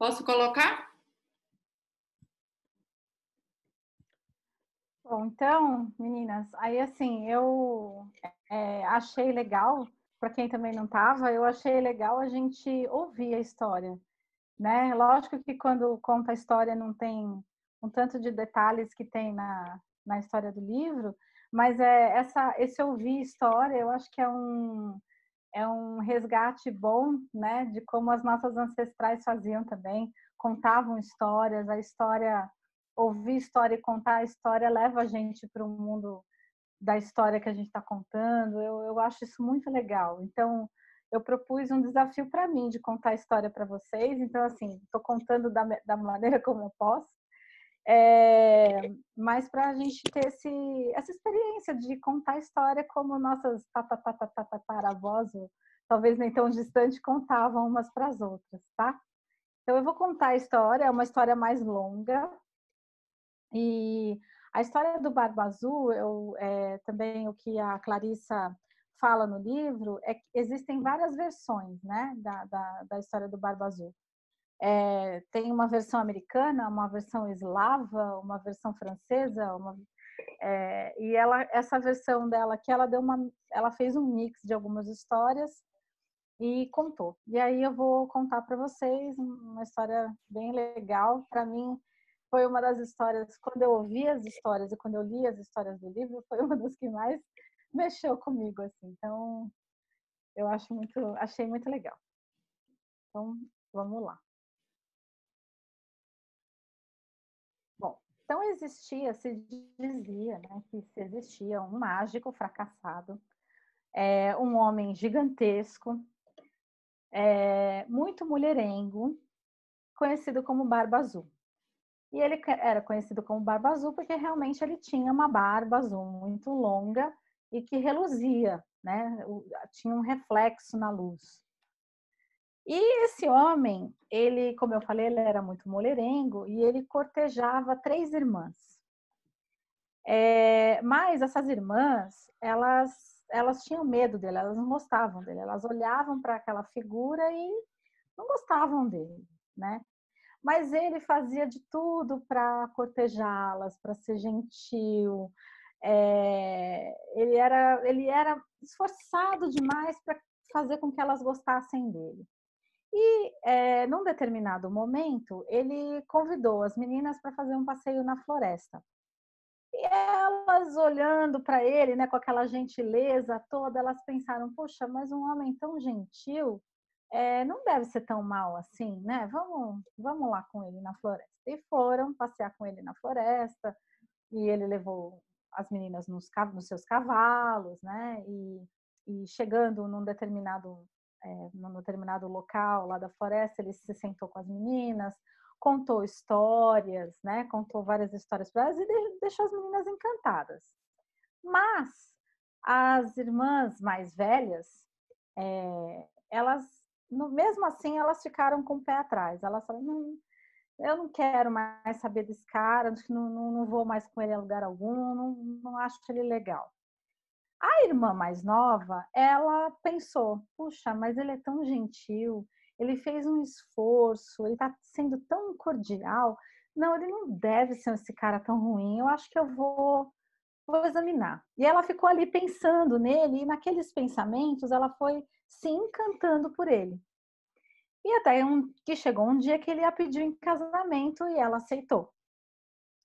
Posso colocar? Bom, então, meninas, aí assim, eu achei legal, para quem também não estava, eu achei legal a gente ouvir a história, né? Lógico que quando conta a história não tem um tanto de detalhes que tem na história do livro, mas esse ouvir história, eu acho que é um resgate bom, né? De como as nossas ancestrais faziam também, contavam histórias, a história, ouvir história e contar a história leva a gente para o mundo da história que a gente está contando. Eu acho isso muito legal. Então, eu propus um desafio para mim de contar a história para vocês. Então, assim, estou contando da maneira como eu posso. Mas para a gente ter essa experiência de contar a história como nossas tataravós, talvez nem tão distante, contavam umas para as outras, tá? Então, eu vou contar a história, é uma história mais longa. E a história do Barba Azul, também o que a Clarissa fala no livro, é que existem várias versões, né, da história do Barba Azul. Tem uma versão americana, uma versão eslava, uma versão francesa, e essa versão dela que ela fez um mix de algumas histórias e contou. E aí eu vou contar para vocês uma história bem legal. Para mim foi uma das histórias, quando eu ouvi as histórias e quando eu li as histórias do livro, foi uma das que mais mexeu comigo, assim. Então eu achei muito legal. Então vamos lá. Bom, então se dizia, né, que se existia um mágico fracassado, um homem gigantesco, muito mulherengo, conhecido como Barba Azul. E ele era conhecido como Barba Azul porque realmente ele tinha uma barba azul muito longa e que reluzia, né? Tinha um reflexo na luz. E esse homem, ele, como eu falei, ele era muito mulherengo e ele cortejava 3 irmãs. Mas essas irmãs, elas tinham medo dele, elas não gostavam dele, elas olhavam para aquela figura e não gostavam dele, né? Mas ele fazia de tudo para cortejá-las, para ser gentil. Ele era esforçado demais para fazer com que elas gostassem dele. E, num determinado momento, ele convidou as meninas para fazer um passeio na floresta. E elas olhando para ele, né, com aquela gentileza toda, elas pensaram: poxa, mas um homem tão gentil não deve ser tão mal assim, né? Vamos lá com ele na floresta. E foram passear com ele na floresta, e ele levou as meninas nos seus cavalos, né? E chegando num determinado local lá da floresta, ele se sentou com as meninas, contou histórias, né? Contou várias histórias para elas e deixou as meninas encantadas. Mas as irmãs mais velhas, elas, mesmo assim, elas ficaram com o pé atrás. Elas falaram: eu não quero mais saber desse cara, não vou mais com ele a lugar algum, não acho ele legal. A irmã mais nova, ela pensou: puxa, mas ele é tão gentil, ele fez um esforço, ele está sendo tão cordial. Não, ele não deve ser esse cara tão ruim. Eu acho que eu vou examinar. E ela ficou ali pensando nele, e naqueles pensamentos ela foi se encantando por ele. E até que chegou um dia que ele a pediu em casamento e ela aceitou.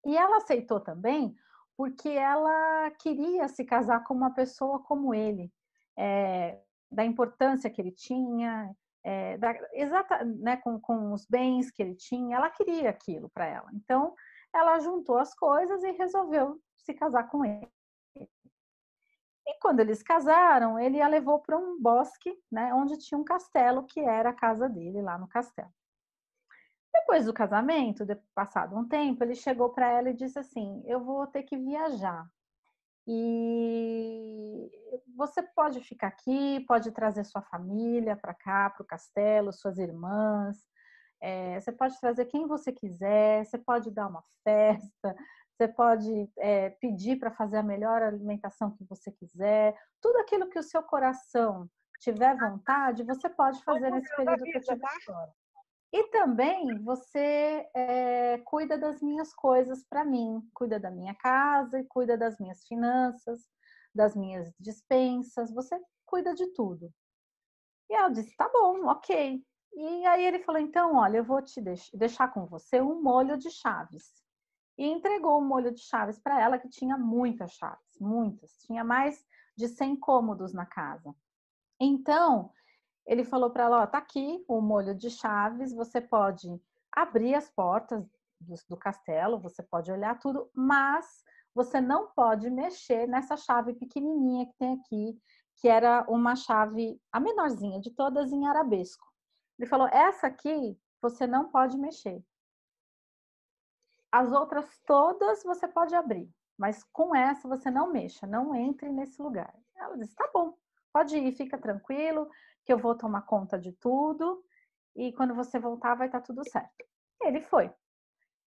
E ela aceitou também porque ela queria se casar com uma pessoa como ele, da importância que ele tinha, né, com os bens que ele tinha. Ela queria aquilo para ela. Então, ela juntou as coisas e resolveu se casar com ele. E quando eles casaram, ele a levou para um bosque, né, onde tinha um castelo, que era a casa dele, lá no castelo. Depois do casamento, passado um tempo, ele chegou para ela e disse assim: eu vou ter que viajar. E você pode ficar aqui, pode trazer sua família para cá, para o castelo, suas irmãs. Você pode trazer quem você quiser, você pode dar uma festa, você pode pedir para fazer a melhor alimentação que você quiser. Tudo aquilo que o seu coração tiver vontade, você pode fazer nesse período que eu estiver fora. E também você cuida das minhas coisas para mim, cuida da minha casa e cuida das minhas finanças, das minhas despensas, você cuida de tudo. E ela disse: tá bom, ok. E aí ele falou: então, olha, eu vou te deixar com você um molho de chaves. E entregou um molho de chaves para ela, que tinha muitas chaves, muitas. Tinha mais de 100 cômodos na casa. Então, ele falou para ela: ó, tá aqui o molho de chaves, você pode abrir as portas do castelo, você pode olhar tudo, mas você não pode mexer nessa chave pequenininha que tem aqui, que era uma chave, a menorzinha de todas, em arabesco. Ele falou: essa aqui você não pode mexer. As outras todas você pode abrir, mas com essa você não mexa, não entre nesse lugar. Ela disse: tá bom, pode ir, fica tranquilo, que eu vou tomar conta de tudo e quando você voltar vai estar tudo certo. Ele foi.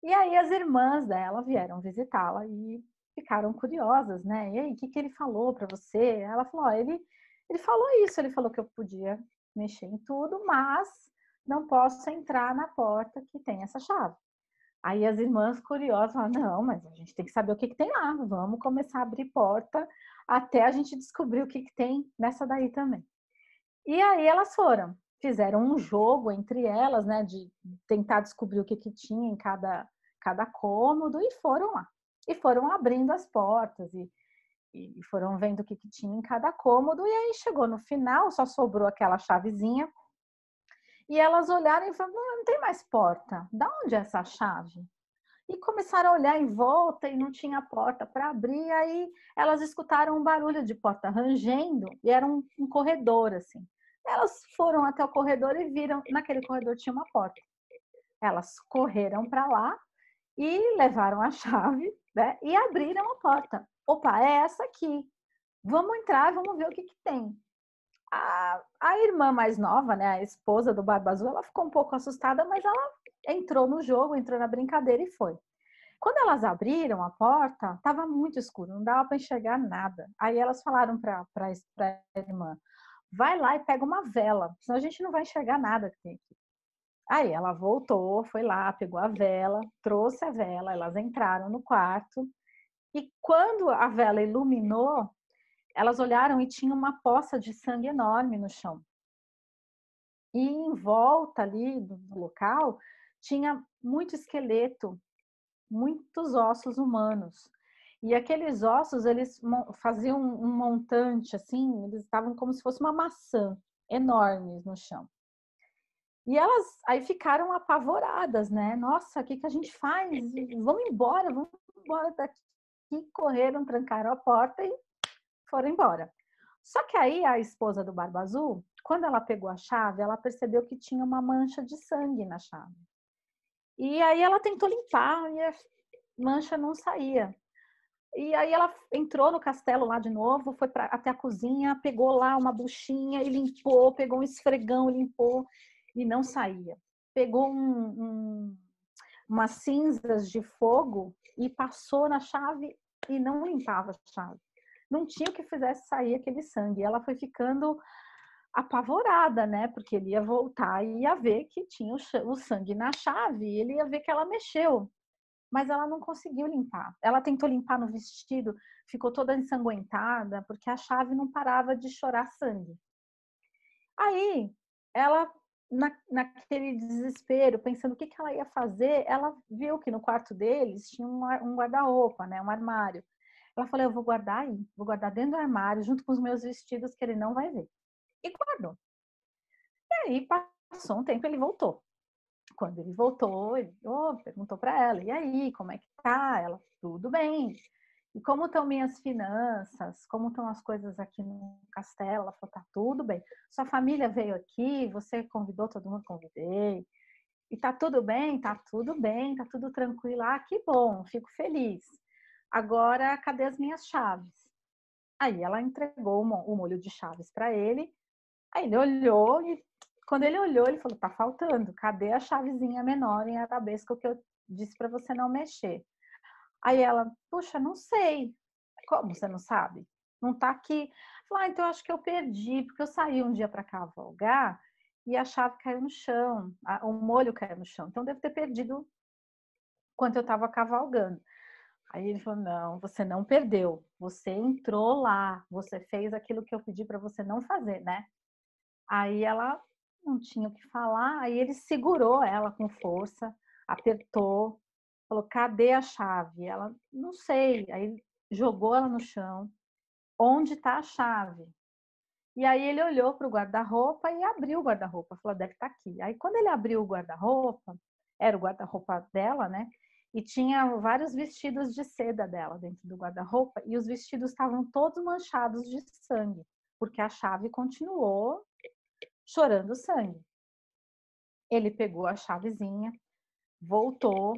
E aí as irmãs dela vieram visitá-la e ficaram curiosas, né? E aí, o que ele falou para você? Ela falou: ó, ele falou isso, ele falou que eu podia mexer em tudo, mas não posso entrar na porta que tem essa chave. Aí as irmãs curiosas falaram: não, mas a gente tem que saber o que tem lá, vamos começar a abrir porta até a gente descobrir o que tem nessa daí também. E aí elas fizeram um jogo entre elas, né, de tentar descobrir o que tinha em cada cômodo e foram lá. E foram abrindo as portas e foram vendo o que tinha em cada cômodo. E aí chegou no final, só sobrou aquela chavezinha. E elas olharam e falaram: não tem mais porta. Da onde é essa chave? E começaram a olhar em volta e não tinha porta para abrir. Aí elas escutaram um barulho de porta rangendo e era um corredor assim. Elas foram até o corredor e viram, naquele corredor tinha uma porta. Elas correram para lá e levaram a chave, né? E abriram a porta. Opa, é essa aqui. Vamos entrar, vamos ver o que tem. A irmã mais nova, né, a esposa do Barba Azul, ela ficou um pouco assustada, mas ela entrou no jogo, entrou na brincadeira e foi. Quando elas abriram a porta, estava muito escuro, não dava para enxergar nada. Aí elas falaram para a irmã: vai lá e pega uma vela, senão a gente não vai enxergar nada que tem aqui. Aí ela voltou, foi lá, pegou a vela, trouxe a vela, elas entraram no quarto e quando a vela iluminou, elas olharam e tinha uma poça de sangue enorme no chão. E em volta ali do local tinha muito esqueleto, muitos ossos humanos. E aqueles ossos, eles faziam um montante, assim, eles estavam como se fosse uma maçã, enormes no chão. E elas aí ficaram apavoradas, né? Nossa, o que a gente faz? Vamos embora daqui. Correram, trancaram a porta e foram embora. Só que aí a esposa do Barba Azul, quando ela pegou a chave, ela percebeu que tinha uma mancha de sangue na chave. E aí ela tentou limpar e a mancha não saía. E aí ela entrou no castelo lá de novo, foi até a cozinha, pegou lá uma buchinha e limpou, pegou um esfregão, limpou e não saía. Pegou umas cinzas de fogo e passou na chave e não limpava a chave. Não tinha o que fizesse sair aquele sangue. E ela foi ficando apavorada, né? Porque ele ia voltar e ia ver que tinha o sangue na chave, e ele ia ver que ela mexeu. Mas ela não conseguiu limpar. Ela tentou limpar no vestido, ficou toda ensanguentada, porque a chave não parava de chorar sangue. Aí, ela, naquele desespero, pensando o que ela ia fazer, ela viu que no quarto deles tinha um guarda-roupa, né? Um armário. Ela falou: eu vou guardar aí, vou guardar dentro do armário, junto com os meus vestidos, que ele não vai ver. E guardou. E aí, passou um tempo, ele voltou. Quando ele voltou, ele perguntou para ela: e aí, como é que tá? Ela: tudo bem. E como estão minhas finanças? Como estão as coisas aqui no castelo? Ela falou: tá tudo bem. Sua família veio aqui, você convidou todo mundo? Convidei. E tá tudo bem? Tá tudo bem, tá tudo tranquilo. Ah, que bom, fico feliz. Agora, cadê as minhas chaves? Aí ela entregou o molho de chaves para ele. Aí ele olhou e quando ele olhou, ele falou: tá faltando. Cadê a chavezinha menor em arabesco que eu disse para você não mexer? Aí ela: puxa, não sei. Como você não sabe? Não tá aqui. Falei: então acho que eu perdi, porque eu saí um dia para cavalgar e a chave caiu no chão, o molho caiu no chão. Então, devo ter perdido enquanto eu estava cavalgando. Aí ele falou, não, você não perdeu, você entrou lá, você fez aquilo que eu pedi para você não fazer, né? Aí ela não tinha o que falar, aí ele segurou ela com força, apertou, falou, cadê a chave? Ela, não sei. Aí jogou ela no chão, onde está a chave? E aí ele olhou para o guarda-roupa e abriu o guarda-roupa, falou, deve estar aqui. Aí quando ele abriu o guarda-roupa, era o guarda-roupa dela, né? E tinha vários vestidos de seda dela dentro do guarda-roupa, e os vestidos estavam todos manchados de sangue, porque a chave continuou chorando sangue. Ele pegou a chavezinha, voltou,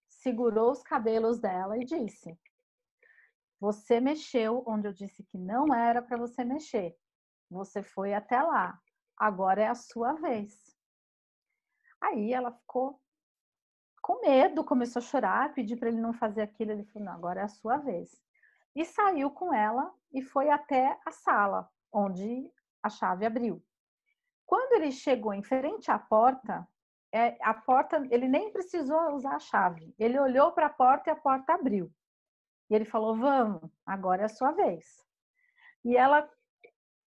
segurou os cabelos dela e disse, você mexeu onde eu disse que não era para você mexer. Você foi até lá. Agora é a sua vez. Aí ela ficou com medo, começou a chorar, pediu para ele não fazer aquilo. Ele falou, não, agora é a sua vez. E saiu com ela e foi até a sala, onde a chave abriu. Quando ele chegou em frente à porta, ele nem precisou usar a chave. Ele olhou para a porta e a porta abriu. E ele falou, vamos, agora é a sua vez. E ela,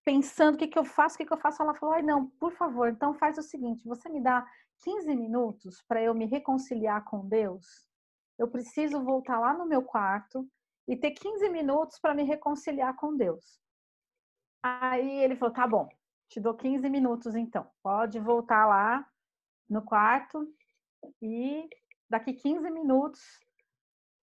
pensando, o que que eu faço, o que que eu faço? Ela falou, ai não, por favor, então faz o seguinte, você me dá 15 minutos para eu me reconciliar com Deus? Eu preciso voltar lá no meu quarto e ter 15 minutos para me reconciliar com Deus. Aí ele falou, tá bom, te dou 15 minutos então. Pode voltar lá no quarto e daqui 15 minutos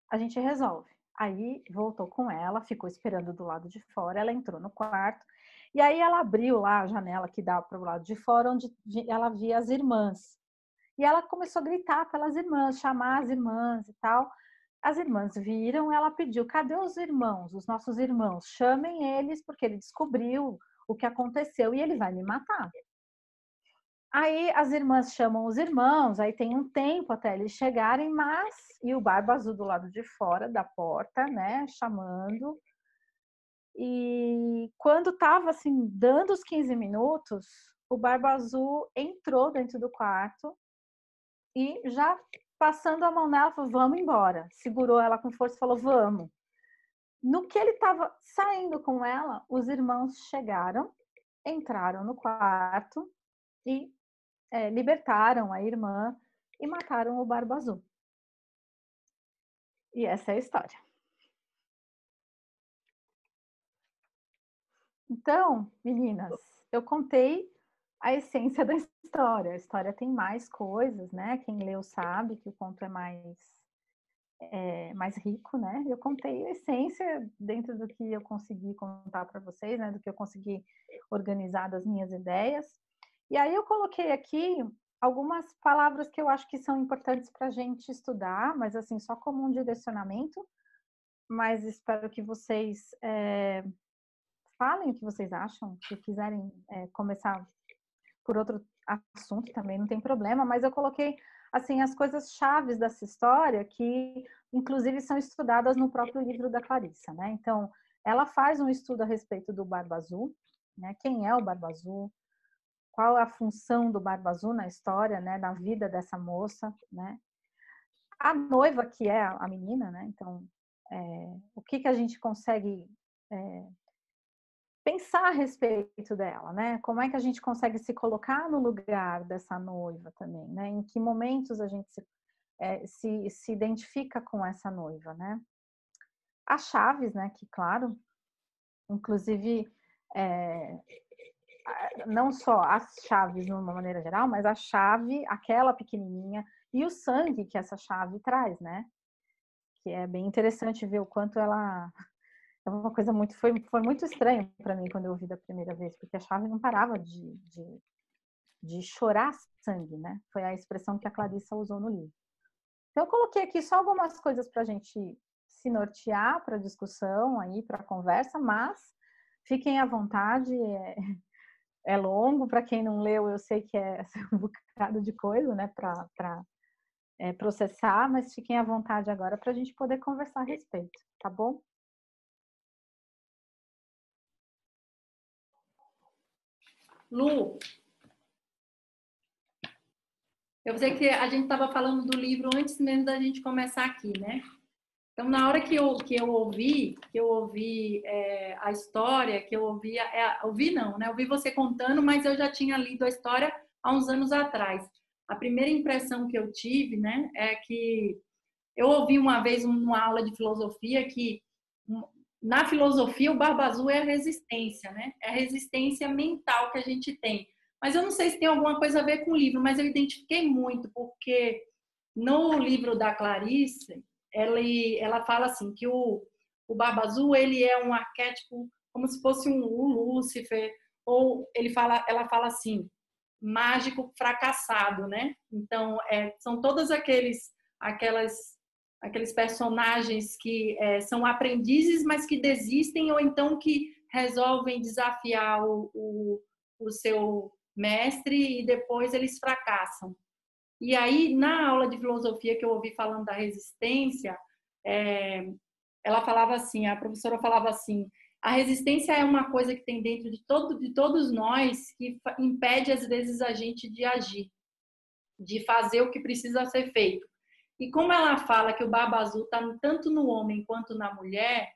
a gente resolve. Aí voltou com ela, ficou esperando do lado de fora, ela entrou no quarto e aí ela abriu lá a janela que dava para o lado de fora, onde ela via as irmãs. E ela começou a gritar pelas irmãs, chamar as irmãs e tal. As irmãs viram, ela pediu, cadê os irmãos, os nossos irmãos? Chamem eles, porque ele descobriu o que aconteceu e ele vai me matar. Aí as irmãs chamam os irmãos, aí tem um tempo até eles chegarem, mas... E o Barba Azul do lado de fora da porta, né, chamando. E quando estava assim, dando os 15 minutos, o Barba Azul entrou dentro do quarto e já passando a mão nela, falou, vamos embora. Segurou ela com força e falou, vamos. No que ele estava saindo com ela, os irmãos chegaram, entraram no quarto e libertaram a irmã e mataram o Barba Azul. E essa é a história. Então, meninas, eu contei a essência da história. A história tem mais coisas, né? Quem leu sabe que o conto é mais rico, né? Eu contei a essência dentro do que eu consegui contar para vocês, né? Do que eu consegui organizar das minhas ideias. E aí eu coloquei aqui algumas palavras que eu acho que são importantes para a gente estudar, mas assim, só como um direcionamento. Mas espero que vocês falem o que vocês acham. Se quiserem começar por outro assunto também não tem problema, mas eu coloquei assim as coisas chaves dessa história que inclusive são estudadas no próprio livro da Clarissa, né? Então, ela faz um estudo a respeito do Barba Azul, né? Quem é o Barba Azul? Qual é a função do Barba Azul na história, né, na vida dessa moça, né? A noiva que é a menina, né? Então, o que a gente consegue pensar a respeito dela, né? Como é que a gente consegue se colocar no lugar dessa noiva também, né? Em que momentos a gente se identifica com essa noiva, né? As chaves, né? Que, claro, inclusive, não só as chaves de uma maneira geral, mas a chave, aquela pequenininha, e o sangue que essa chave traz, né? Que é bem interessante ver o quanto ela... É uma coisa muito... Foi muito estranho para mim quando eu ouvi da primeira vez, porque a chave não parava de chorar sangue, né? Foi a expressão que a Clarissa usou no livro. Então, eu coloquei aqui só algumas coisas para a gente se nortear para a discussão, aí, para a conversa, mas fiquem à vontade, é longo, para quem não leu, eu sei que é um bocado de coisa, né, para processar, mas fiquem à vontade agora para a gente poder conversar a respeito, tá bom? Lu, Eu sei que a gente estava falando do livro antes mesmo da gente começar aqui, né? Então, na hora que eu ouvi a história, que eu ouvi, ouvi não, né? Ouvi você contando, mas eu já tinha lido a história há uns anos atrás. A primeira impressão que eu tive, né, é que eu ouvi uma vez uma aula de filosofia que na filosofia o Barba Azul é a resistência, né? É a resistência mental que a gente tem. Mas eu não sei se tem alguma coisa a ver com o livro, mas eu identifiquei muito, porque no livro da Clarice, ela fala assim que o Barba Azul ele é um arquétipo como se fosse um Lúcifer, ou ela fala assim, mágico fracassado, né? Então, são todos aqueles personagens que são aprendizes, mas que desistem, ou então que resolvem desafiar o seu mestre e depois eles fracassam. E aí, na aula de filosofia que eu ouvi falando da resistência, ela falava assim, a professora falava assim, a resistência é uma coisa que tem dentro de todos nós que impede, às vezes, a gente de agir, de fazer o que precisa ser feito. E como ela fala que o Barba Azul está tanto no homem quanto na mulher,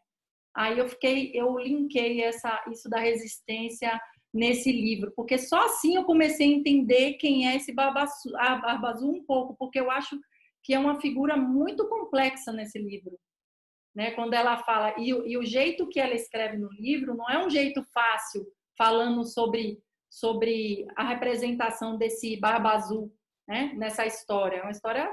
aí eu linkei isso da resistência nesse livro, porque só assim eu comecei a entender quem é esse Barba Azul um pouco, porque eu acho que é uma figura muito complexa nesse livro, né? Quando ela fala, e o jeito que ela escreve no livro não é um jeito fácil, falando sobre a representação desse Barba Azul, né? Nessa história. É uma história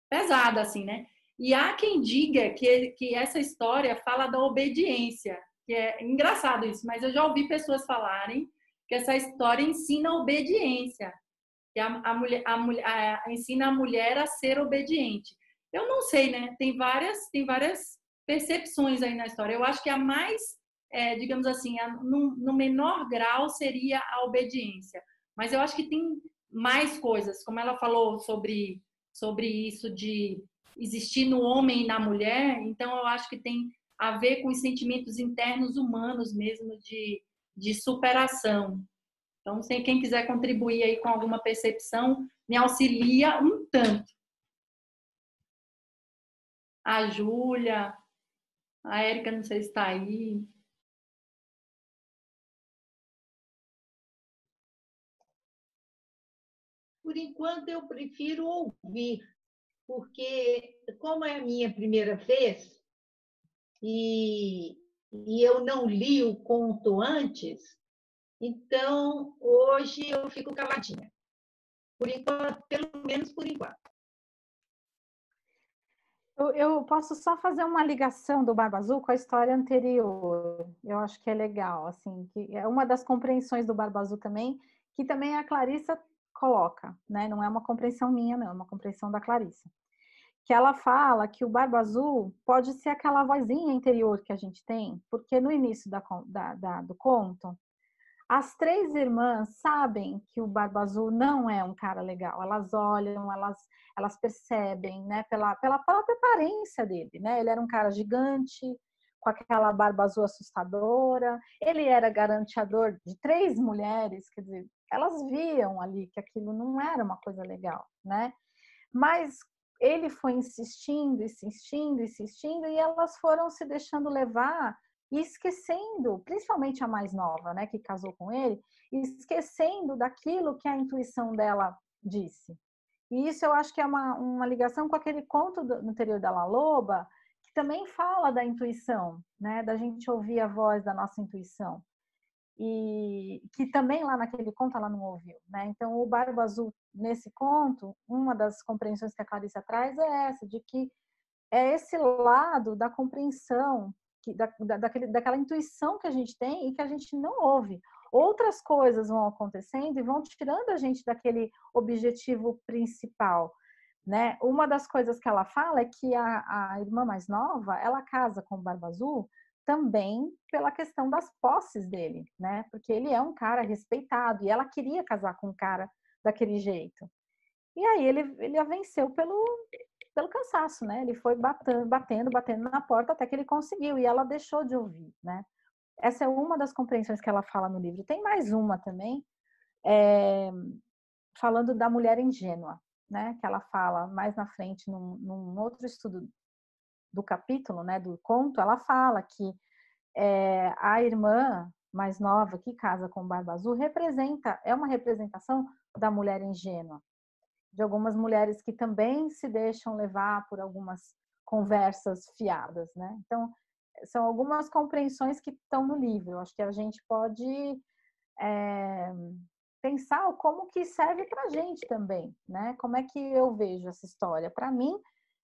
pesada, assim, né? E há quem diga que essa história fala da obediência, que é engraçado isso, mas eu já ouvi pessoas falarem que essa história ensina a obediência, que ensina a mulher a ser obediente. Eu não sei, né? Tem várias percepções aí na história. Eu acho que a mais, digamos assim, no menor grau seria a obediência. Mas eu acho que tem mais coisas, como ela falou sobre isso de existir no homem e na mulher, então eu acho que tem a ver com os sentimentos internos humanos mesmo de superação. Então, se quem quiser contribuir aí com alguma percepção, me auxilia um tanto. A Júlia, a Érica, não sei se está aí. Por enquanto, eu prefiro ouvir, porque, como é a minha primeira vez, e, e eu não li o conto antes, então hoje eu fico caladinha. Por enquanto, pelo menos por enquanto. Eu posso só fazer uma ligação do Barba Azul com a história anterior. Eu acho que é legal, assim, que é uma das compreensões do Barba Azul também, que também a Clarissa coloca, né? Não é uma compreensão minha, não, é uma compreensão da Clarissa. Que ela fala que o Barba Azul pode ser aquela vozinha interior que a gente tem, porque no início do conto, as três irmãs sabem que o Barba Azul não é um cara legal. Elas olham, elas percebem, né? Pela própria aparência dele, né? Ele era um cara gigante, com aquela barba azul assustadora. Ele era garanteador de três mulheres, quer dizer, elas viam ali que aquilo não era uma coisa legal, né? Mas ele foi insistindo, insistindo, insistindo, e elas foram se deixando levar e esquecendo, principalmente a mais nova, né, que casou com ele, esquecendo daquilo que a intuição dela disse. E isso eu acho que é uma ligação com aquele conto no interior da La Loba, que também fala da intuição, né, da gente ouvir a voz da nossa intuição. E que também lá naquele conto ela não ouviu, né? Então o Barba Azul nesse conto, uma das compreensões que a Clarissa traz é essa, de que é esse lado da compreensão, daquela intuição que a gente tem e que a gente não ouve. Outras coisas vão acontecendo e vão tirando a gente daquele objetivo principal, né? Uma das coisas que ela fala é que a irmã mais nova, ela casa com o Barba Azul também pela questão das posses dele, né? Porque ele é um cara respeitado e ela queria casar com um cara daquele jeito. E aí ele a venceu pelo cansaço, né? Ele foi batendo na porta até que ele conseguiu e ela deixou de ouvir, né? Essa é uma das compreensões que ela fala no livro. Tem mais uma também, falando da mulher ingênua, né, que ela fala mais na frente, num outro estudo do capítulo, né, do conto, ela fala que a irmã mais nova que casa com o Barba Azul é uma representação da mulher ingênua, de algumas mulheres que também se deixam levar por algumas conversas fiadas, né? Então, são algumas compreensões que estão no livro. Acho que a gente pode pensar como que serve para a gente também, né? Como é que eu vejo essa história? Para mim,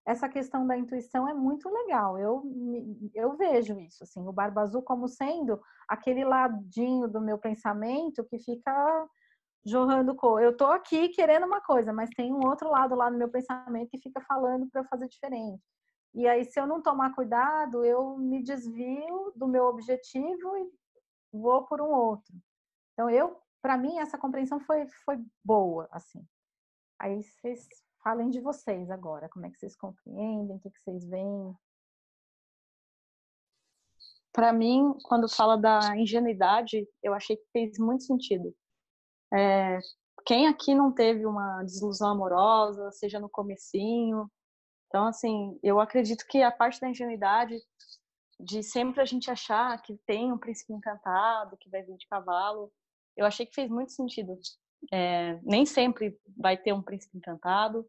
essa questão da intuição é muito legal. Eu vejo isso, assim, o Barba Azul como sendo aquele ladinho do meu pensamento que fica jorrando cor. Eu tô aqui querendo uma coisa, mas tem um outro lado lá no meu pensamento que fica falando para eu fazer diferente. E aí, se eu não tomar cuidado, eu me desvio do meu objetivo e vou por um outro. Então, para mim, essa compreensão foi boa, assim. Aí vocês falem de vocês agora, como é que vocês compreendem, o que vocês veem? Para mim, quando fala da ingenuidade, eu achei que fez muito sentido. Quem aqui não teve uma desilusão amorosa, seja no comecinho? Então, assim, eu acredito que a parte da ingenuidade, de sempre a gente achar que tem um príncipe encantado, que vai vir de cavalo, eu achei que fez muito sentido. Nem sempre vai ter um príncipe encantado,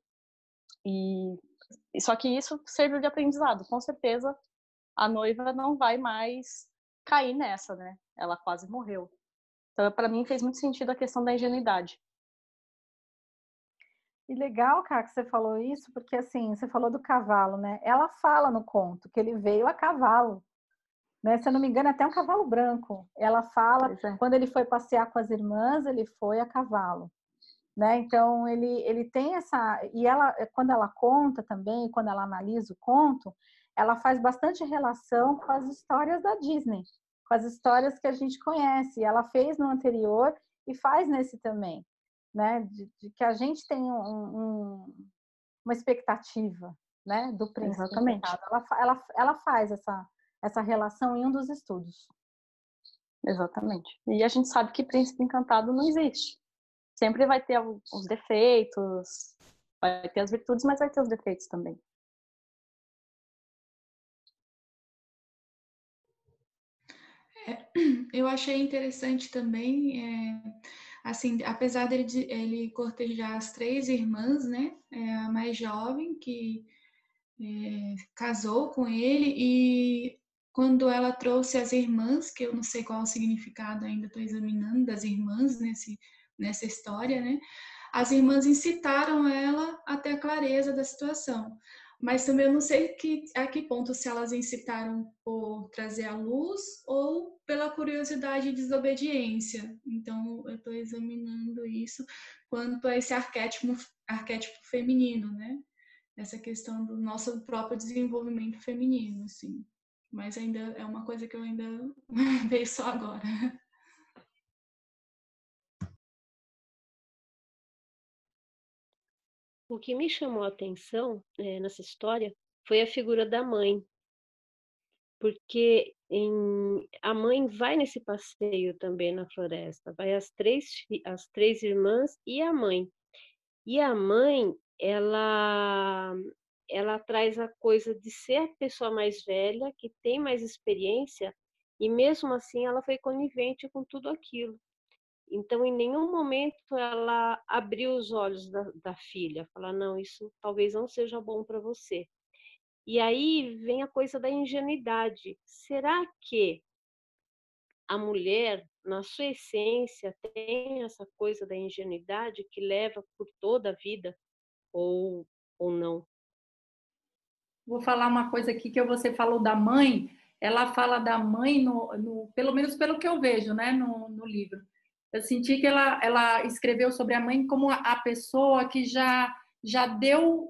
só que isso serviu de aprendizado. Com certeza, a noiva não vai mais cair nessa, né? Ela quase morreu. Então, para mim, fez muito sentido a questão da ingenuidade. E legal, cara, que você falou isso, porque assim, você falou do cavalo, né? Ela fala no conto que ele veio a cavalo, né? Se eu não me engano, até um cavalo branco. Ela fala, quando ele foi passear com as irmãs, ele foi a cavalo, né? Então, ele tem essa... E ela, quando ela conta também, quando ela analisa o conto, ela faz bastante relação com as histórias da Disney, com as histórias que a gente conhece. Ela fez no anterior e faz nesse também, né? De que a gente tem uma expectativa, né? Do príncipe encantado. Ela faz essa relação em um dos estudos. Exatamente. E a gente sabe que príncipe encantado não existe. Sempre vai ter os defeitos, vai ter as virtudes, mas vai ter os defeitos também. Eu achei interessante também, assim, apesar ele cortejar as 3 irmãs, né? A mais jovem que casou com ele, e quando ela trouxe as irmãs, que eu não sei qual o significado ainda, estou examinando, das irmãs nessa história, né? As irmãs incitaram ela a ter a clareza da situação. Mas também eu não sei a que ponto, se elas incitaram por trazer a luz ou pela curiosidade e desobediência. Então, eu estou examinando isso quanto a esse arquétipo feminino, né? Essa questão do nosso próprio desenvolvimento feminino, assim. Mas ainda é uma coisa que eu ainda vejo só agora. O que me chamou a atenção nessa história foi a figura da mãe, porque a mãe vai nesse passeio também na floresta, vai as três irmãs e a mãe. E a mãe, ela traz a coisa de ser a pessoa mais velha, que tem mais experiência, e mesmo assim ela foi conivente com tudo aquilo. Então, em nenhum momento ela abriu os olhos da filha, falar, não, isso talvez não seja bom para você. E aí vem a coisa da ingenuidade. Será que a mulher, na sua essência, tem essa coisa da ingenuidade que leva por toda a vida ou não? Vou falar uma coisa aqui que você falou da mãe. Ela fala da mãe, pelo menos pelo que eu vejo, né, no livro. Eu senti que ela escreveu sobre a mãe como a pessoa que já deu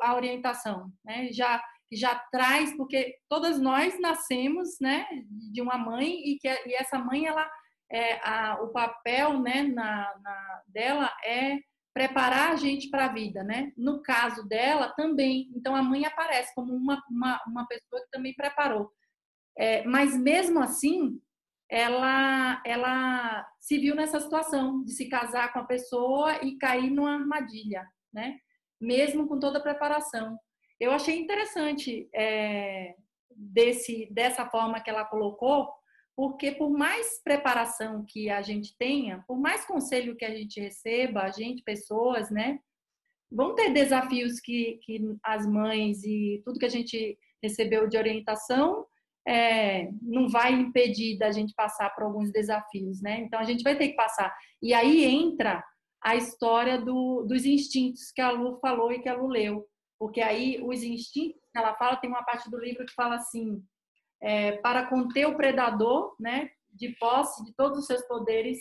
a orientação, né? Já traz, porque todas nós nascemos, né, de uma mãe e essa mãe o papel, né, dela é preparar a gente para a vida, né? No caso dela também, então a mãe aparece como uma pessoa que também preparou. Mas mesmo assim, ela se viu nessa situação de se casar com a pessoa e cair numa armadilha, né? mesmo com toda a preparação. Eu achei interessante dessa forma que ela colocou, porque por mais preparação que a gente tenha, por mais conselho que a gente receba, pessoas, né, vão ter desafios que as mães e tudo que a gente recebeu de orientação não vai impedir da gente passar por alguns desafios, né? Então a gente vai ter que passar. E aí entra a história dos instintos que a Lu falou e que a Lu leu. Porque aí os instintos que ela fala, tem uma parte do livro que fala assim, para conter o predador, né, de posse de todos os seus poderes,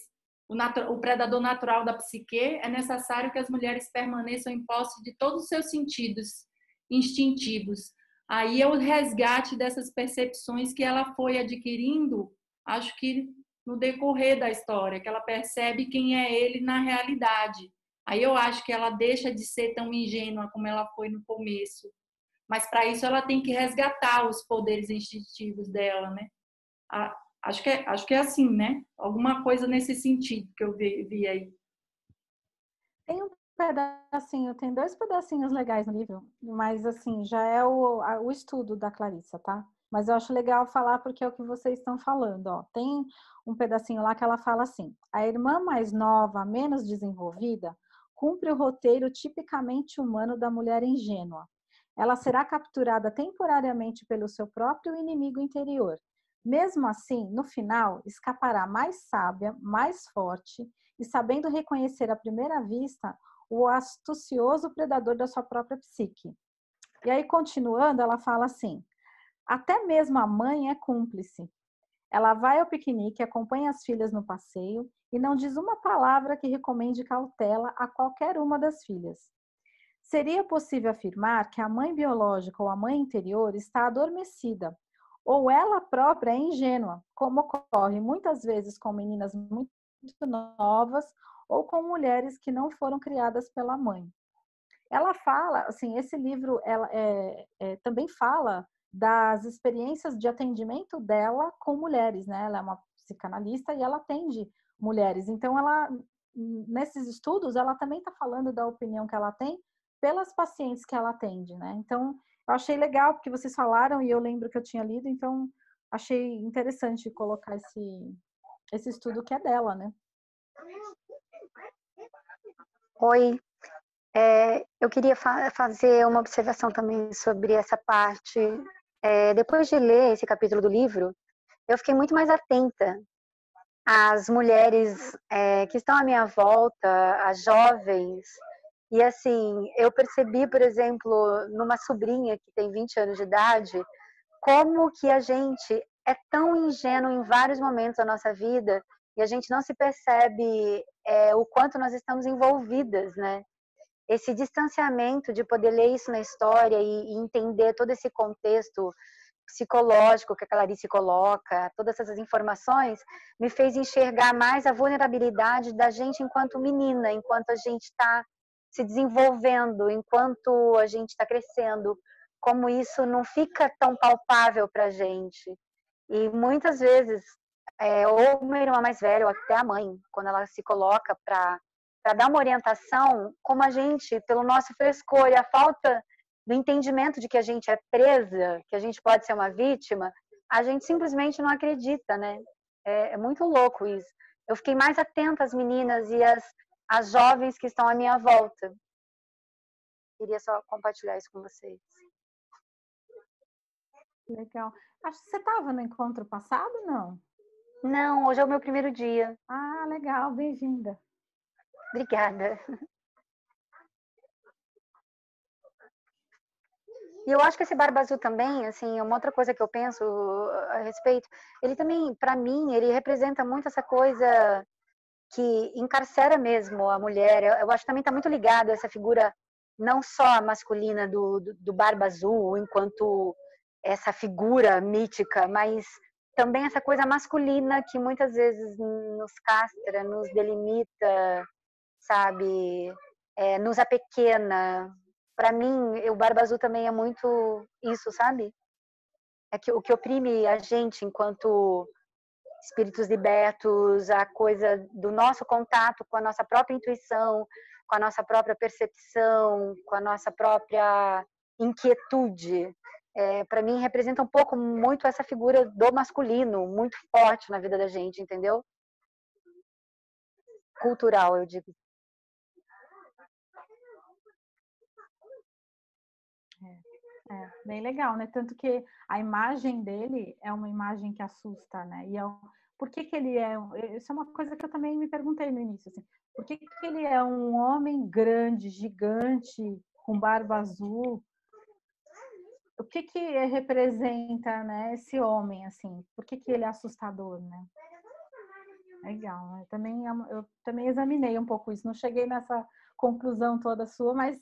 o predador natural da psique, é necessário que as mulheres permaneçam em posse de todos os seus sentidos instintivos. Aí é o resgate dessas percepções que ela foi adquirindo, acho que no decorrer da história, que ela percebe quem é ele na realidade. Aí eu acho que ela deixa de ser tão ingênua como ela foi no começo. Mas para isso ela tem que resgatar os poderes instintivos dela, né? Acho que é assim, né? Alguma coisa nesse sentido que eu vi aí. Tem um pedacinho, tem 2 pedacinhos legais no livro, mas assim, já é o estudo da Clarissa, tá? Mas eu acho legal falar porque é o que vocês estão falando, ó. Tem um pedacinho lá que ela fala assim: a irmã mais nova, menos desenvolvida, cumpre o roteiro tipicamente humano da mulher ingênua. Ela será capturada temporariamente pelo seu próprio inimigo interior. Mesmo assim, no final, escapará mais sábia, mais forte e sabendo reconhecer à primeira vista o astucioso predador da sua própria psique. E aí, continuando, ela fala assim: até mesmo a mãe é cúmplice. Ela vai ao piquenique, acompanha as filhas no passeio e não diz uma palavra que recomende cautela a qualquer uma das filhas. Seria possível afirmar que a mãe biológica ou a mãe interior está adormecida, ou ela própria é ingênua, como ocorre muitas vezes com meninas muito novas ou com mulheres que não foram criadas pela mãe. Ela fala, assim, esse livro ela também fala das experiências de atendimento dela com mulheres, né? Ela é uma psicanalista e ela atende mulheres. Então, ela, nesses estudos, ela também está falando da opinião que ela tem pelas pacientes que ela atende, né? Então, eu achei legal porque vocês falaram e eu lembro que eu tinha lido, então achei interessante colocar esse estudo que é dela, né? Oi, eu queria fazer uma observação também sobre essa parte. Depois de ler esse capítulo do livro, eu fiquei muito mais atenta às mulheres que estão à minha volta, às jovens. E assim, eu percebi, por exemplo, numa sobrinha que tem 20 anos de idade, como que a gente é tão ingênuo em vários momentos da nossa vida e a gente não se percebe o quanto nós estamos envolvidas, né? Esse distanciamento de poder ler isso na história e entender todo esse contexto psicológico que a Clarice coloca, todas essas informações, me fez enxergar mais a vulnerabilidade da gente enquanto menina, enquanto a gente está se desenvolvendo, enquanto a gente está crescendo, como isso não fica tão palpável para a gente. E muitas vezes, ou uma irmã mais velha, ou até a mãe, quando ela se coloca para dar uma orientação, como a gente, pelo nosso frescor e a falta do entendimento de que a gente é presa, que a gente pode ser uma vítima, a gente simplesmente não acredita, né? É muito louco isso. Eu fiquei mais atenta às meninas e às jovens que estão à minha volta. Queria só compartilhar isso com vocês. Legal. Acho que você estava no encontro passado, não? Não, hoje é o meu primeiro dia. Ah, legal, bem-vinda. Obrigada. E eu acho que esse Barba Azul também, assim, uma outra coisa que eu penso a respeito, ele também, para mim, ele representa muito essa coisa que encarcera mesmo a mulher. Eu acho que também está muito ligado a essa figura não só masculina do Barba Azul, enquanto essa figura mítica, mas também essa coisa masculina que muitas vezes nos castra, nos delimita, sabe? Nos apequena. Para mim, o Barba Azul também é muito isso, sabe? É que o que oprime a gente enquanto espíritos libertos, a coisa do nosso contato com a nossa própria intuição, com a nossa própria percepção, com a nossa própria inquietude. Para mim, representa um pouco muito essa figura do masculino, muito forte na vida da gente, entendeu? Cultural, eu digo. Bem legal, né? Tanto que a imagem dele é uma imagem que assusta, né? E por que que ele é... Isso é uma coisa que eu também me perguntei no início, assim. Por que que ele é um homem grande, gigante, com barba azul? O que que representa, né, esse homem, assim? Por que que ele é assustador, né? Legal, né? Eu também examinei um pouco isso. Não cheguei nessa conclusão toda sua, mas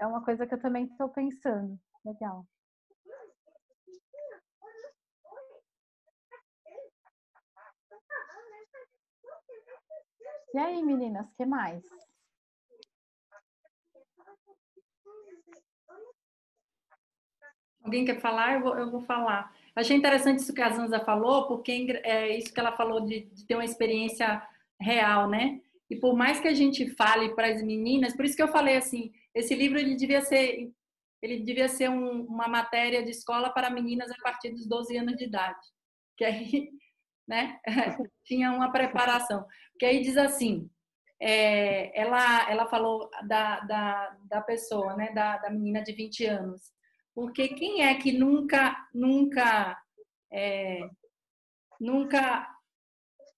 é uma coisa que eu também estou pensando. Legal. E aí, meninas, o que mais? Alguém quer falar? Eu vou falar. Achei interessante isso que a Zanza falou, porque é isso que ela falou de ter uma experiência real, né? E por mais que a gente fale para as meninas, por isso que eu falei assim, esse livro ele devia ser uma matéria de escola para meninas a partir dos 12 anos de idade. Que aí, né, tinha uma preparação. Que aí diz assim, ela falou da pessoa, né, da menina de 20 anos. Porque quem é que nunca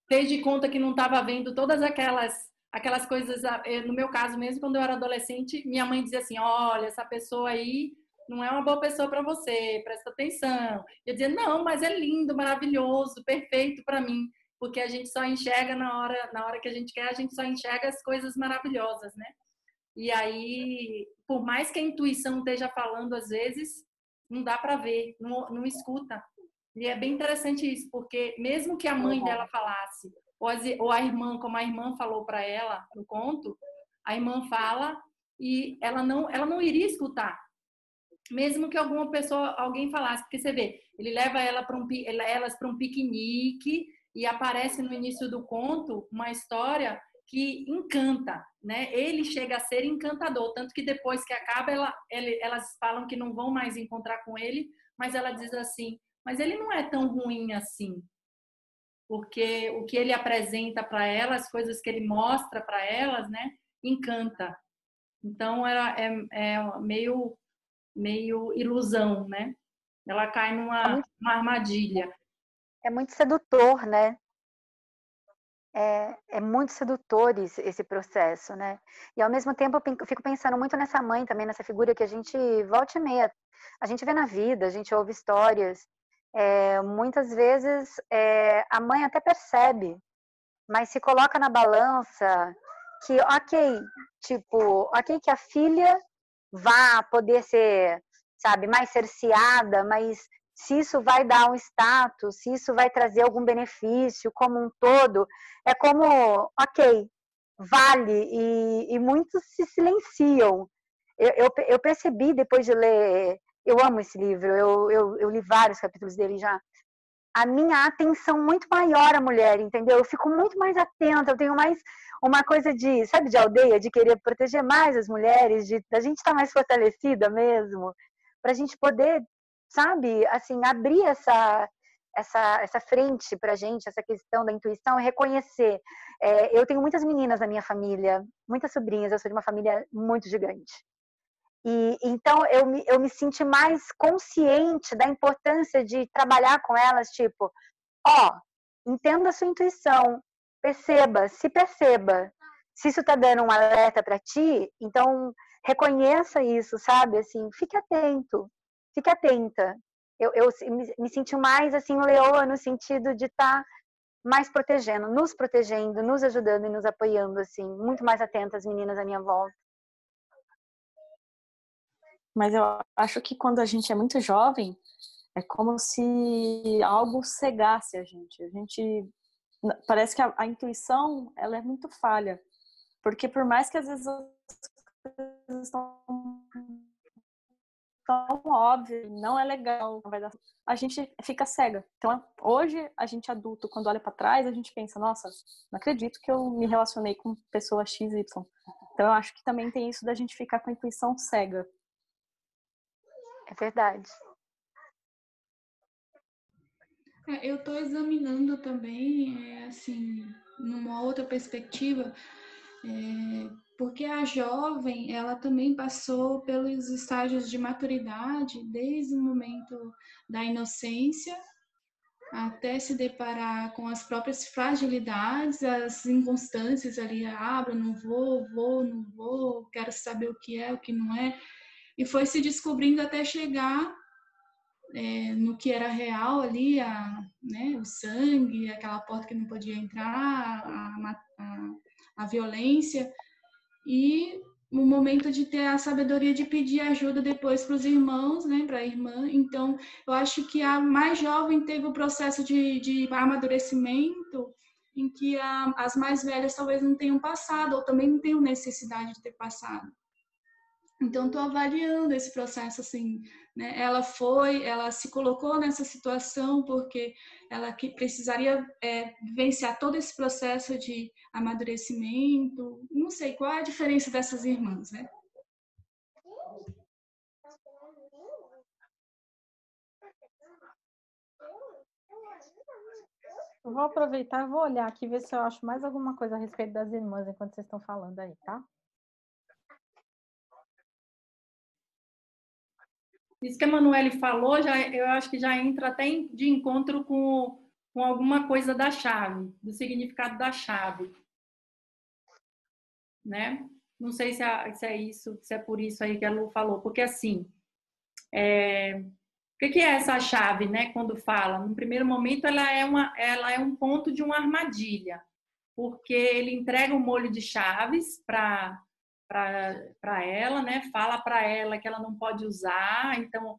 fez de conta que não estava vendo todas aquelas coisas? No meu caso mesmo, quando eu era adolescente, minha mãe dizia assim: olha, essa pessoa aí não é uma boa pessoa para você, presta atenção. Eu dizia: não, mas é lindo, maravilhoso, perfeito para mim. Porque a gente só enxerga na hora que a gente quer, a gente só enxerga as coisas maravilhosas, né? E aí, por mais que a intuição esteja falando, às vezes, não dá para ver, não escuta. E é bem interessante isso, porque mesmo que a mãe dela falasse, ou a irmã, como a irmã falou para ela no conto, a irmã fala e ela não iria escutar. Mesmo que alguém falasse, porque você vê, ele leva elas para um piquenique e aparece no início do conto uma história que encanta, né? Ele chega a ser encantador, tanto que depois que acaba, elas falam que não vão mais encontrar com ele, mas ela diz assim, mas ele não é tão ruim assim, porque o que ele apresenta para elas, as coisas que ele mostra para elas, né? Encanta. Então, é meio ilusão, né? Ela cai numa armadilha. É muito sedutor, né? É muito sedutor esse processo, né? E ao mesmo tempo eu fico pensando muito nessa mãe também, nessa figura que a gente volta e meia, a gente vê na vida, a gente ouve histórias. Muitas vezes a mãe até percebe, mas se coloca na balança que, ok que a filha vá poder ser, sabe, mais cerceada, mas se isso vai dar um status, se isso vai trazer algum benefício como um todo, é como, ok, vale, e muitos se silenciam. Eu percebi depois de ler, eu amo esse livro, eu li vários capítulos dele já, a minha atenção muito maior à mulher, entendeu? Eu fico muito mais atenta, eu tenho mais uma coisa de, sabe, de aldeia, de querer proteger mais as mulheres, da gente estar mais fortalecida mesmo, para a gente poder, sabe, assim, abrir essa frente para a gente, essa questão da intuição e reconhecer. Eu tenho muitas meninas na minha família, muitas sobrinhas, eu sou de uma família muito gigante. E então eu me senti mais consciente da importância de trabalhar com elas, tipo, entenda a sua intuição, perceba. Se isso está dando um alerta para ti, então reconheça isso, sabe? Assim, fique atento, fique atenta. Eu me senti mais assim leoa no sentido de estar mais protegendo, nos ajudando e nos apoiando, assim, muito mais atenta às meninas à minha volta. Mas eu acho que quando a gente é muito jovem, é como se algo cegasse a gente. Parece que a intuição, ela é muito falha. Porque por mais que às vezes as coisas estão tão óbvias, não é legal, não vai dar, a gente fica cega. Então, hoje, a gente adulto, quando olha para trás, a gente pensa, nossa, não acredito que eu me relacionei com pessoa XY. Então, eu acho que também tem isso da gente ficar com a intuição cega. É verdade. Eu estou examinando também, assim, numa outra perspectiva, porque a jovem, ela também passou pelos estágios de maturidade, desde o momento da inocência até se deparar com as próprias fragilidades, as inconstâncias ali, não vou, não vou, quero saber o que é, o que não é, e foi se descobrindo até chegar no que era real ali, né, o sangue, aquela porta que não podia entrar, a violência, e o momento de ter a sabedoria de pedir ajuda depois para os irmãos, né, para a irmã. Então, eu acho que a mais jovem teve o processo de amadurecimento em que as mais velhas talvez não tenham passado, ou também não tenham necessidade de ter passado. Então, estou avaliando esse processo, assim, né? Ela se colocou nessa situação porque ela que precisaria vivenciar todo esse processo de amadurecimento. Não sei qual é a diferença dessas irmãs, né? Eu vou aproveitar e vou olhar aqui, ver se eu acho mais alguma coisa a respeito das irmãs enquanto vocês estão falando aí, tá? Isso que a Manoele falou, eu acho que já entra até de encontro com alguma coisa da chave, do significado da chave, né? Não sei se é isso, se é por isso aí que a Lu falou, porque assim, o que é essa chave, né? Quando fala, no primeiro momento ela é um ponto de uma armadilha, porque ele entrega um molho de chaves para ela, né? Fala para ela que ela não pode usar, então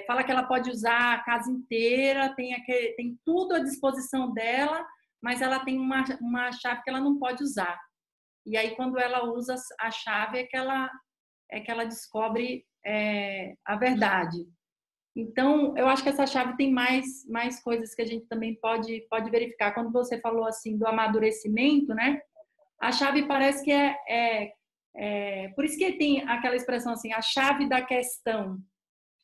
fala que ela pode usar a casa inteira, tem tudo à disposição dela, mas ela tem uma chave que ela não pode usar. E aí quando ela usa a chave é que ela descobre a verdade. Então, eu acho que essa chave tem mais coisas que a gente também pode verificar. Quando você falou assim do amadurecimento, né? A chave parece que por isso que tem aquela expressão assim, a chave da questão.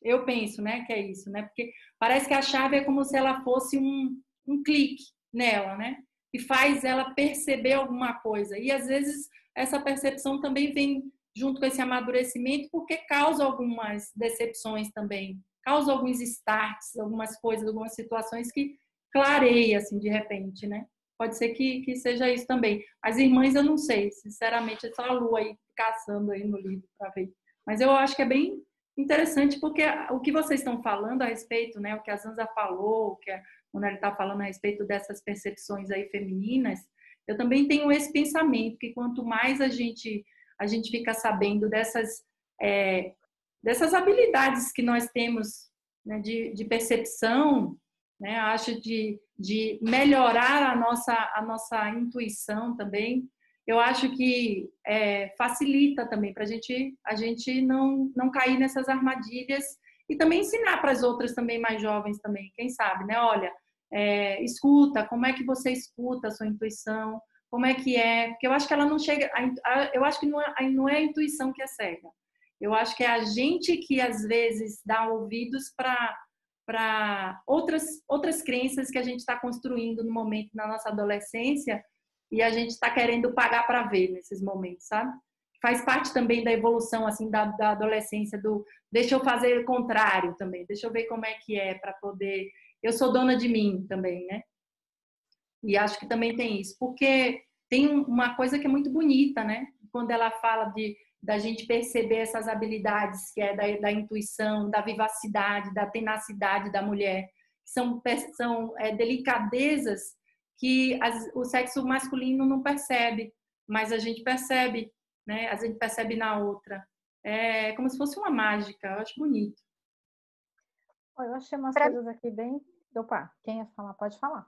Eu penso, né, que é isso, né? Porque parece que a chave é como se ela fosse um clique nela, né? E faz ela perceber alguma coisa. E às vezes essa percepção também vem junto com esse amadurecimento, porque causa algumas decepções também, causa alguns starts, algumas coisas, algumas situações que clareia assim de repente, né? Pode ser que seja isso também. As irmãs eu não sei, sinceramente, é só a Lu aí caçando aí no livro para ver. Mas eu acho que é bem interessante porque o que vocês estão falando a respeito, né? O que a Zanza falou, o que a Monelli está falando a respeito dessas percepções aí femininas, eu também tenho esse pensamento que quanto mais a gente fica sabendo dessas habilidades que nós temos, né, de percepção, né, acho de melhorar a nossa intuição também, eu acho que facilita também para a gente não cair nessas armadilhas e também ensinar para as outras também mais jovens também, quem sabe, né? Olha, escuta, como é que você escuta a sua intuição, como é que é, porque eu acho que ela não chega, eu acho que não é a intuição que é cega, eu acho que é a gente que às vezes dá ouvidos para outras crenças que a gente está construindo no momento na nossa adolescência e a gente está querendo pagar para ver nesses momentos, sabe? Faz parte também da evolução assim da adolescência, deixa eu fazer o contrário também, deixa eu ver como é que é para poder, eu sou dona de mim também, né? E acho que também tem isso, porque tem uma coisa que é muito bonita, né? Quando ela fala da gente perceber essas habilidades que é da intuição, da vivacidade, da tenacidade da mulher, são delicadezas que o sexo masculino não percebe, mas a gente percebe, né? A gente percebe na outra. É como se fosse uma mágica, eu acho bonito. Eu achei umas coisas aqui bem... Opa, quem ia falar? Pode falar.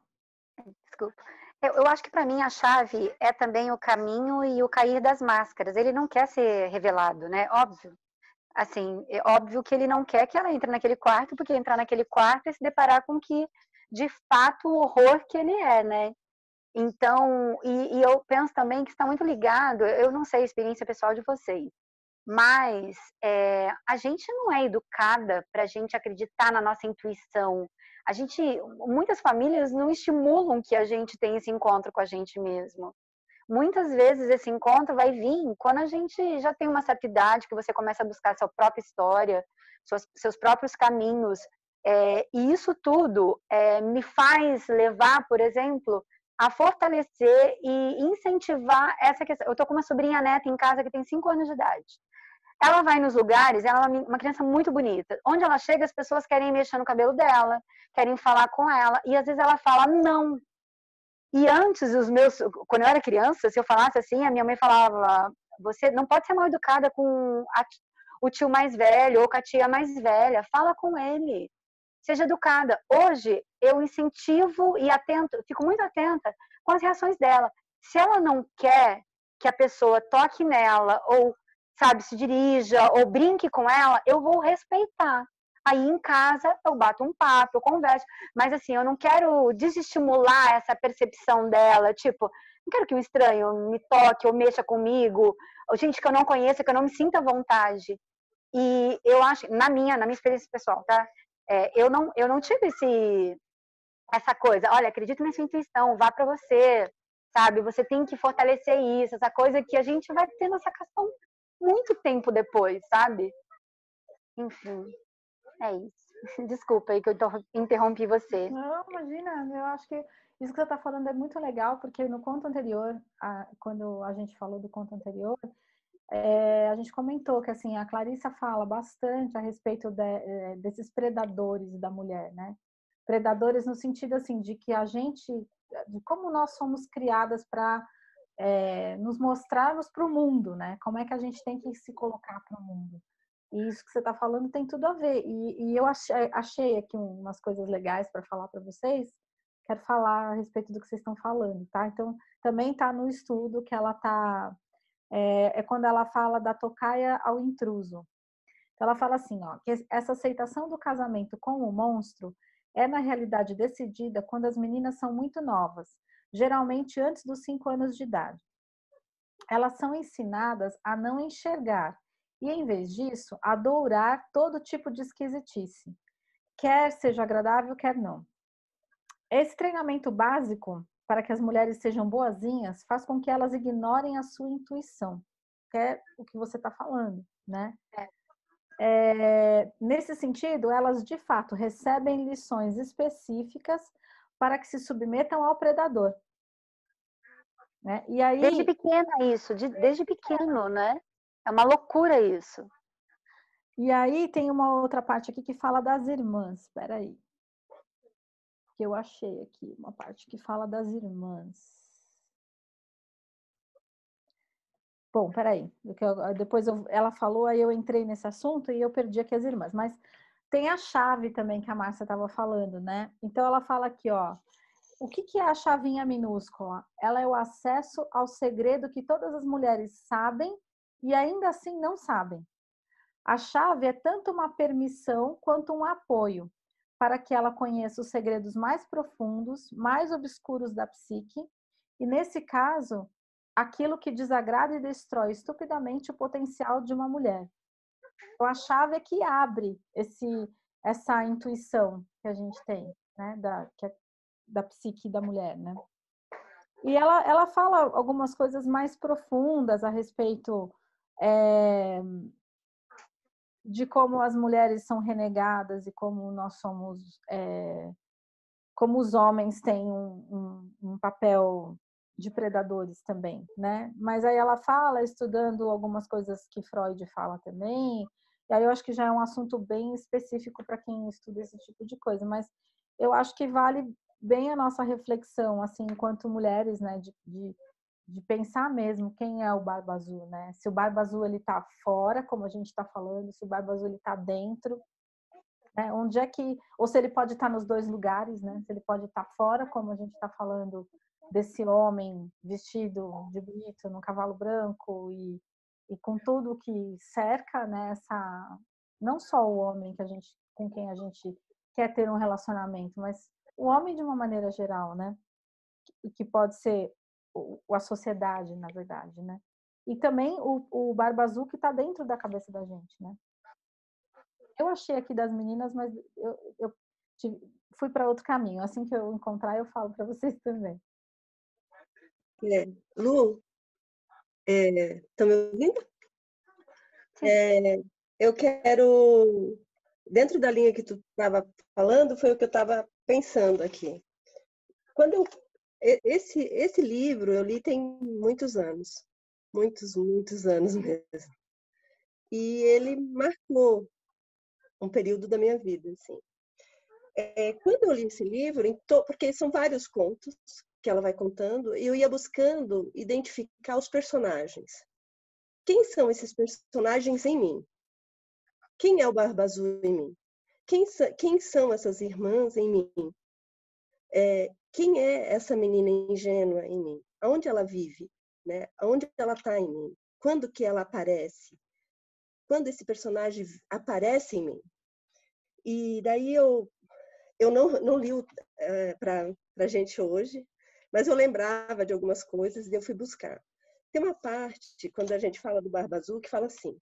Desculpa. Eu acho que para mim a chave é também o caminho e o cair das máscaras. Ele não quer ser revelado, né? Óbvio. Assim, é óbvio que ele não quer que ela entre naquele quarto, porque entrar naquele quarto é se deparar com que, de fato, o horror que ele é, né? Então, e eu penso também que está muito ligado, eu não sei a experiência pessoal de vocês, mas a gente não é educada para a gente acreditar na nossa intuição. Muitas famílias não estimulam que a gente tenha esse encontro com a gente mesmo. Muitas vezes esse encontro vai vir quando a gente já tem uma certa idade, que você começa a buscar sua própria história, seus próprios caminhos. E isso tudo me faz levar, por exemplo, a fortalecer e incentivar essa questão. Eu estou com uma sobrinha neta em casa que tem 5 anos de idade. Ela vai nos lugares, ela é uma criança muito bonita. Onde ela chega, as pessoas querem mexer no cabelo dela, querem falar com ela, e às vezes ela fala não. E antes, quando eu era criança, se eu falasse assim, a minha mãe falava: você não pode ser mal educada com o tio mais velho ou com a tia mais velha, fala com ele, seja educada. Hoje, eu incentivo e fico muito atenta com as reações dela. Se ela não quer que a pessoa toque nela, ou, sabe, se dirija, ou brinque com ela, eu vou respeitar. Aí em casa eu bato um papo, eu converso, mas assim, eu não quero desestimular essa percepção dela, tipo, não quero que um estranho me toque ou mexa comigo, ou gente que eu não conheça, que eu não me sinta à vontade. E eu acho, na minha experiência pessoal, tá? Eu não tive essa coisa, olha, acredita na sua intuição, vá para você, sabe? Você tem que fortalecer isso, essa coisa que a gente vai ter nessa questão muito tempo depois, sabe? Enfim, é isso. Desculpa aí que eu interrompi você. Não, imagina, eu acho que isso que você está falando é muito legal, porque no conto anterior, quando a gente falou do conto anterior, a gente comentou que assim, a Clarissa fala bastante a respeito desses predadores da mulher, né? Predadores no sentido assim, de que de como nós somos criadas para nos mostrarmos para o mundo, né? Como é que a gente tem que se colocar para o mundo. E isso que você está falando tem tudo a ver. E eu achei aqui umas coisas legais para falar para vocês. Quero falar a respeito do que vocês estão falando, tá? Então, também está no estudo que ela está... quando ela fala da tocaia ao intruso. Então, ela fala assim, ó, que essa aceitação do casamento com o monstro é, na realidade, decidida quando as meninas são muito novas, geralmente antes dos 5 anos de idade. Elas são ensinadas a não enxergar e, em vez disso, adorar todo tipo de esquisitice, quer seja agradável, quer não. Esse treinamento básico para que as mulheres sejam boazinhas faz com que elas ignorem a sua intuição, que é o que você está falando, né? Nesse sentido, elas de fato recebem lições específicas para que se submetam ao predador. Né? E aí, desde pequena isso, desde pequeno, né? É uma loucura isso. E aí tem uma outra parte aqui que fala das irmãs. Espera aí. Que eu achei aqui uma parte que fala das irmãs. Bom, peraí. Depois ela falou, aí eu entrei nesse assunto e eu perdi aqui as irmãs. Mas tem a chave também que a Márcia estava falando, né? Então ela fala aqui, ó. O que é a chavinha minúscula? Ela é o acesso ao segredo que todas as mulheres sabem e ainda assim não sabem. A chave é tanto uma permissão quanto um apoio para que ela conheça os segredos mais profundos, mais obscuros da psique e, nesse caso, aquilo que desagrada e destrói estupidamente o potencial de uma mulher. Então, a chave é que abre essa intuição que a gente tem, né, da psique da mulher, né? E ela fala algumas coisas mais profundas a respeito de como as mulheres são renegadas e como nós somos, como os homens têm um papel de predadores também, né? Mas aí ela fala, estudando algumas coisas que Freud fala também, e aí eu acho que já é um assunto bem específico para quem estuda esse tipo de coisa, mas eu acho que vale bem a nossa reflexão, assim, enquanto mulheres, né, de pensar mesmo quem é o Barba Azul, né? Se o Barba Azul ele tá fora, como a gente está falando, se o Barba Azul ele tá dentro, né? Onde é que, ou se ele pode estar nos dois lugares, né? Se ele pode estar fora, como a gente está falando desse homem vestido de bonito no cavalo branco e com tudo que cerca, né? Não só o homem com quem a gente quer ter um relacionamento, mas o homem de uma maneira geral, né? que pode ser a sociedade, na verdade, né? E também o Barba Azul que está dentro da cabeça da gente, né? Eu achei aqui das meninas, mas eu fui para outro caminho. Assim que eu encontrar, eu falo para vocês também. Lu, estão me ouvindo? Eu quero, dentro da linha que tu estava falando, foi o que eu estava pensando aqui. Esse livro eu li tem muitos anos, muitos anos mesmo. E ele marcou um período da minha vida, assim. Quando eu li esse livro, porque são vários contos que ela vai contando, e eu ia buscando identificar os personagens. Quem são esses personagens em mim? Quem é o Barba Azul em mim? Quem são essas irmãs em mim? Quem é essa menina ingênua em mim? Aonde ela vive? Né? Aonde ela está em mim? Quando que ela aparece? Quando esse personagem aparece em mim? E daí eu não li para a gente hoje, mas eu lembrava de algumas coisas e eu fui buscar. Tem uma parte, quando a gente fala do Barba Azul, que fala assim: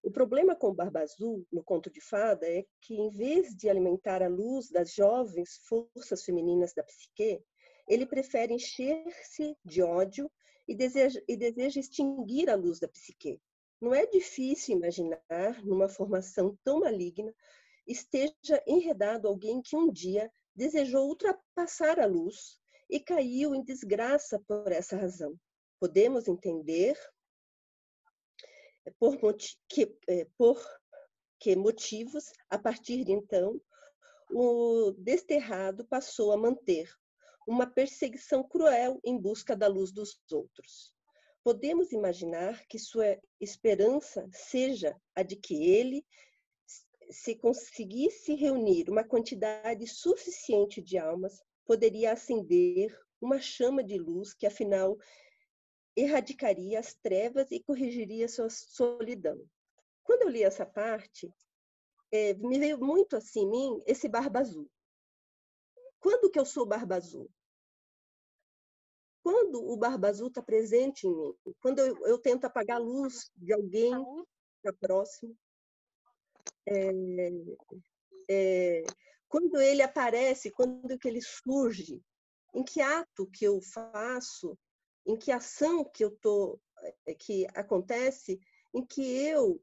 o problema com o Barba Azul, no conto de fada, é que, em vez de alimentar a luz das jovens forças femininas da psique, ele prefere encher-se de ódio e deseja extinguir a luz da psique. Não é difícil imaginar, numa formação tão maligna, esteja enredado alguém que um dia desejou ultrapassar a luz e caiu em desgraça por essa razão. Podemos entender por que motivos, a partir de então, o desterrado passou a manter uma perseguição cruel em busca da luz dos outros. Podemos imaginar que sua esperança seja a de que ele, se conseguisse reunir uma quantidade suficiente de almas, poderia acender uma chama de luz que, afinal, erradicaria as trevas e corrigiria sua solidão. Quando eu li essa parte, me veio muito assim em mim esse Barba Azul. Quando que eu sou Barba Azul? Quando o Barba Azul está presente em mim? Quando eu tento apagar a luz de alguém que está próximo? Quando ele aparece, quando que ele surge? Em que ato que eu faço? Em que ação que acontece? Em que eu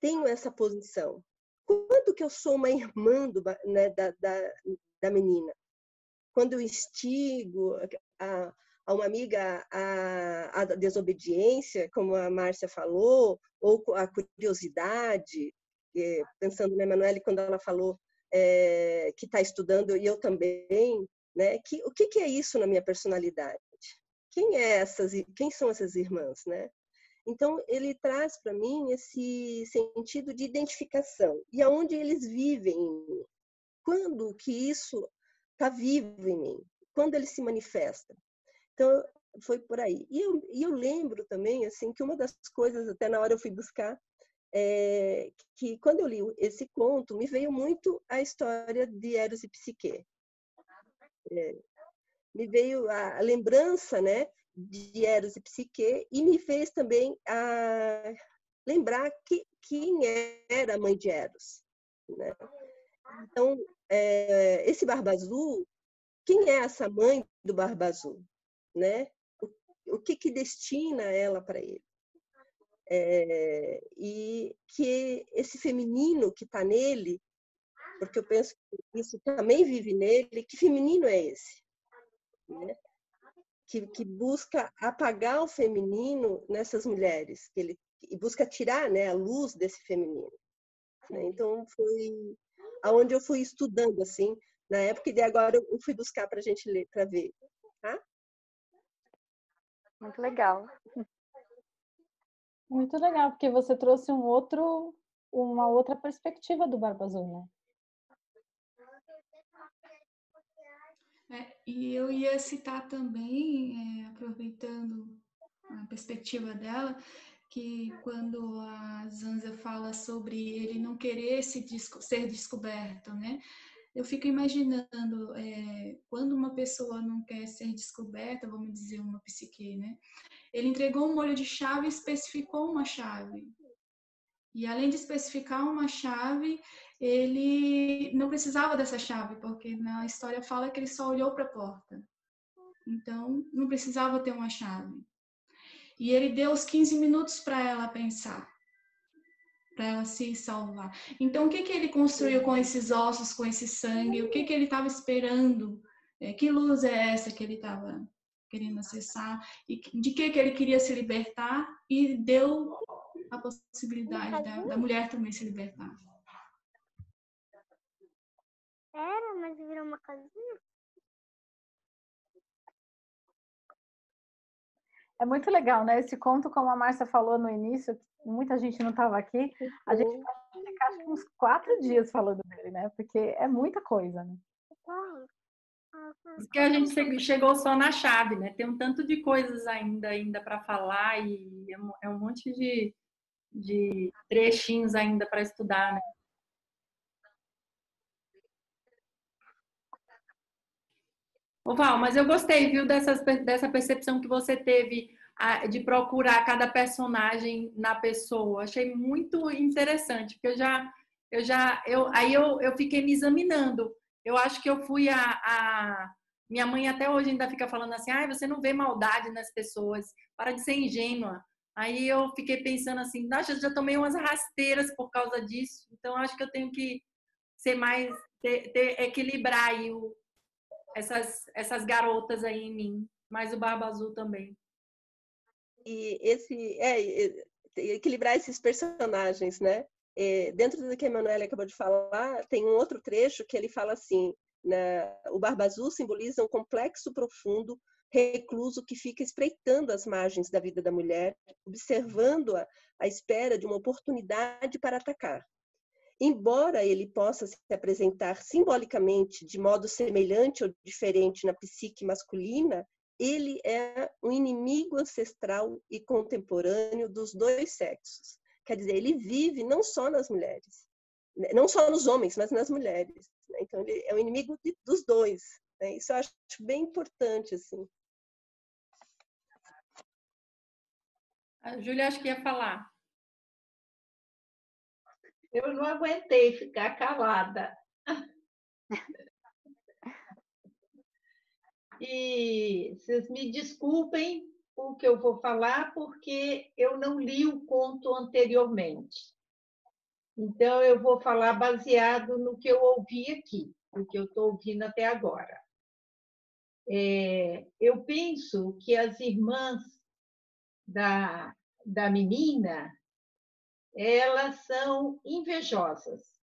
tenho essa posição? Quando que eu sou uma irmã da menina? Quando eu instigo a uma amiga a desobediência, como a Márcia falou, ou a curiosidade, pensando na Emanuele quando ela falou que está estudando, e eu também, né? O que é isso na minha personalidade? Quem são essas irmãs, né? Então, ele traz para mim esse sentido de identificação. E aonde eles vivem em mim? Quando que isso está vivo em mim? Quando ele se manifesta? Então, foi por aí. E eu lembro também assim que uma das coisas, até na hora eu fui buscar, que quando eu li esse conto, me veio muito a história de Eros e Psique. Me veio a lembrança, né, de Eros e Psique, e me fez também lembrar quem era a mãe de Eros, né? Então, esse Barba Azul, quem é essa mãe do Barba Azul, né? O que destina ela para ele? E que esse feminino que está nele, porque eu penso que isso também vive nele, que feminino é esse? Né? Que busca apagar o feminino nessas mulheres, e busca tirar, né, a luz desse feminino. Né? Então, foi aonde eu fui estudando, assim, na época, e agora eu fui buscar para a gente ler, para ver. Tá? Muito legal. Muito legal, porque você trouxe uma outra perspectiva do Barba Azul, né? E eu ia citar também, aproveitando a perspectiva dela, que quando a Zanza fala sobre ele não querer ser descoberto, né? eu fico imaginando quando uma pessoa não quer ser descoberta, vamos dizer, uma psique, né? Ele entregou um molho de chave e especificou uma chave. E além de especificar uma chave, ele não precisava dessa chave, porque na história fala que ele só olhou para a porta. Então, não precisava ter uma chave. E ele deu os 15 minutos para ela pensar, para ela se salvar. Então, o que ele construiu com esses ossos, com esse sangue? O que ele estava esperando? Que luz é essa que ele estava querendo acessar? E de que ele queria se libertar? E deu a possibilidade da mulher também se libertar. Era, mas virou uma casinha. É muito legal, né? Esse conto, como a Márcia falou no início, muita gente não estava aqui, a gente pode ficar acho que uns 4 dias falando dele, né? Porque é muita coisa, né? Porque a gente chegou só na chave, né? Tem um tanto de coisas ainda para falar e é um monte de trechinhos ainda para estudar, né? Ô Val, mas eu gostei, viu, dessa percepção que você teve de procurar cada personagem na pessoa. Achei muito interessante, porque eu fiquei me examinando. Eu acho que eu fui minha mãe até hoje ainda fica falando assim, você não vê maldade nas pessoas, para de ser ingênua. Aí eu fiquei pensando assim, nossa, eu já tomei umas rasteiras por causa disso, então acho que eu tenho que ser mais, equilibrar aí essas garotas aí em mim, mas o Barba Azul também. E equilibrar esses personagens, né? Dentro do que a Emanuele acabou de falar, tem um outro trecho que ele fala assim, o Barba Azul simboliza um complexo profundo, recluso que fica espreitando as margens da vida da mulher, observando-a à espera de uma oportunidade para atacar. Embora ele possa se apresentar simbolicamente de modo semelhante ou diferente na psique masculina, ele é um inimigo ancestral e contemporâneo dos dois sexos. Quer dizer, ele vive não só nas mulheres, não só nos homens, mas nas mulheres. Então, ele é um inimigo dos dois. Isso eu acho bem importante, assim. A Júlia acho que ia falar. Eu não aguentei ficar calada. E vocês me desculpem o que eu vou falar, porque eu não li o conto anteriormente. Então, eu vou falar baseado no que eu ouvi aqui, o que eu estou ouvindo até agora. Eu penso que as irmãs da menina, elas são invejosas.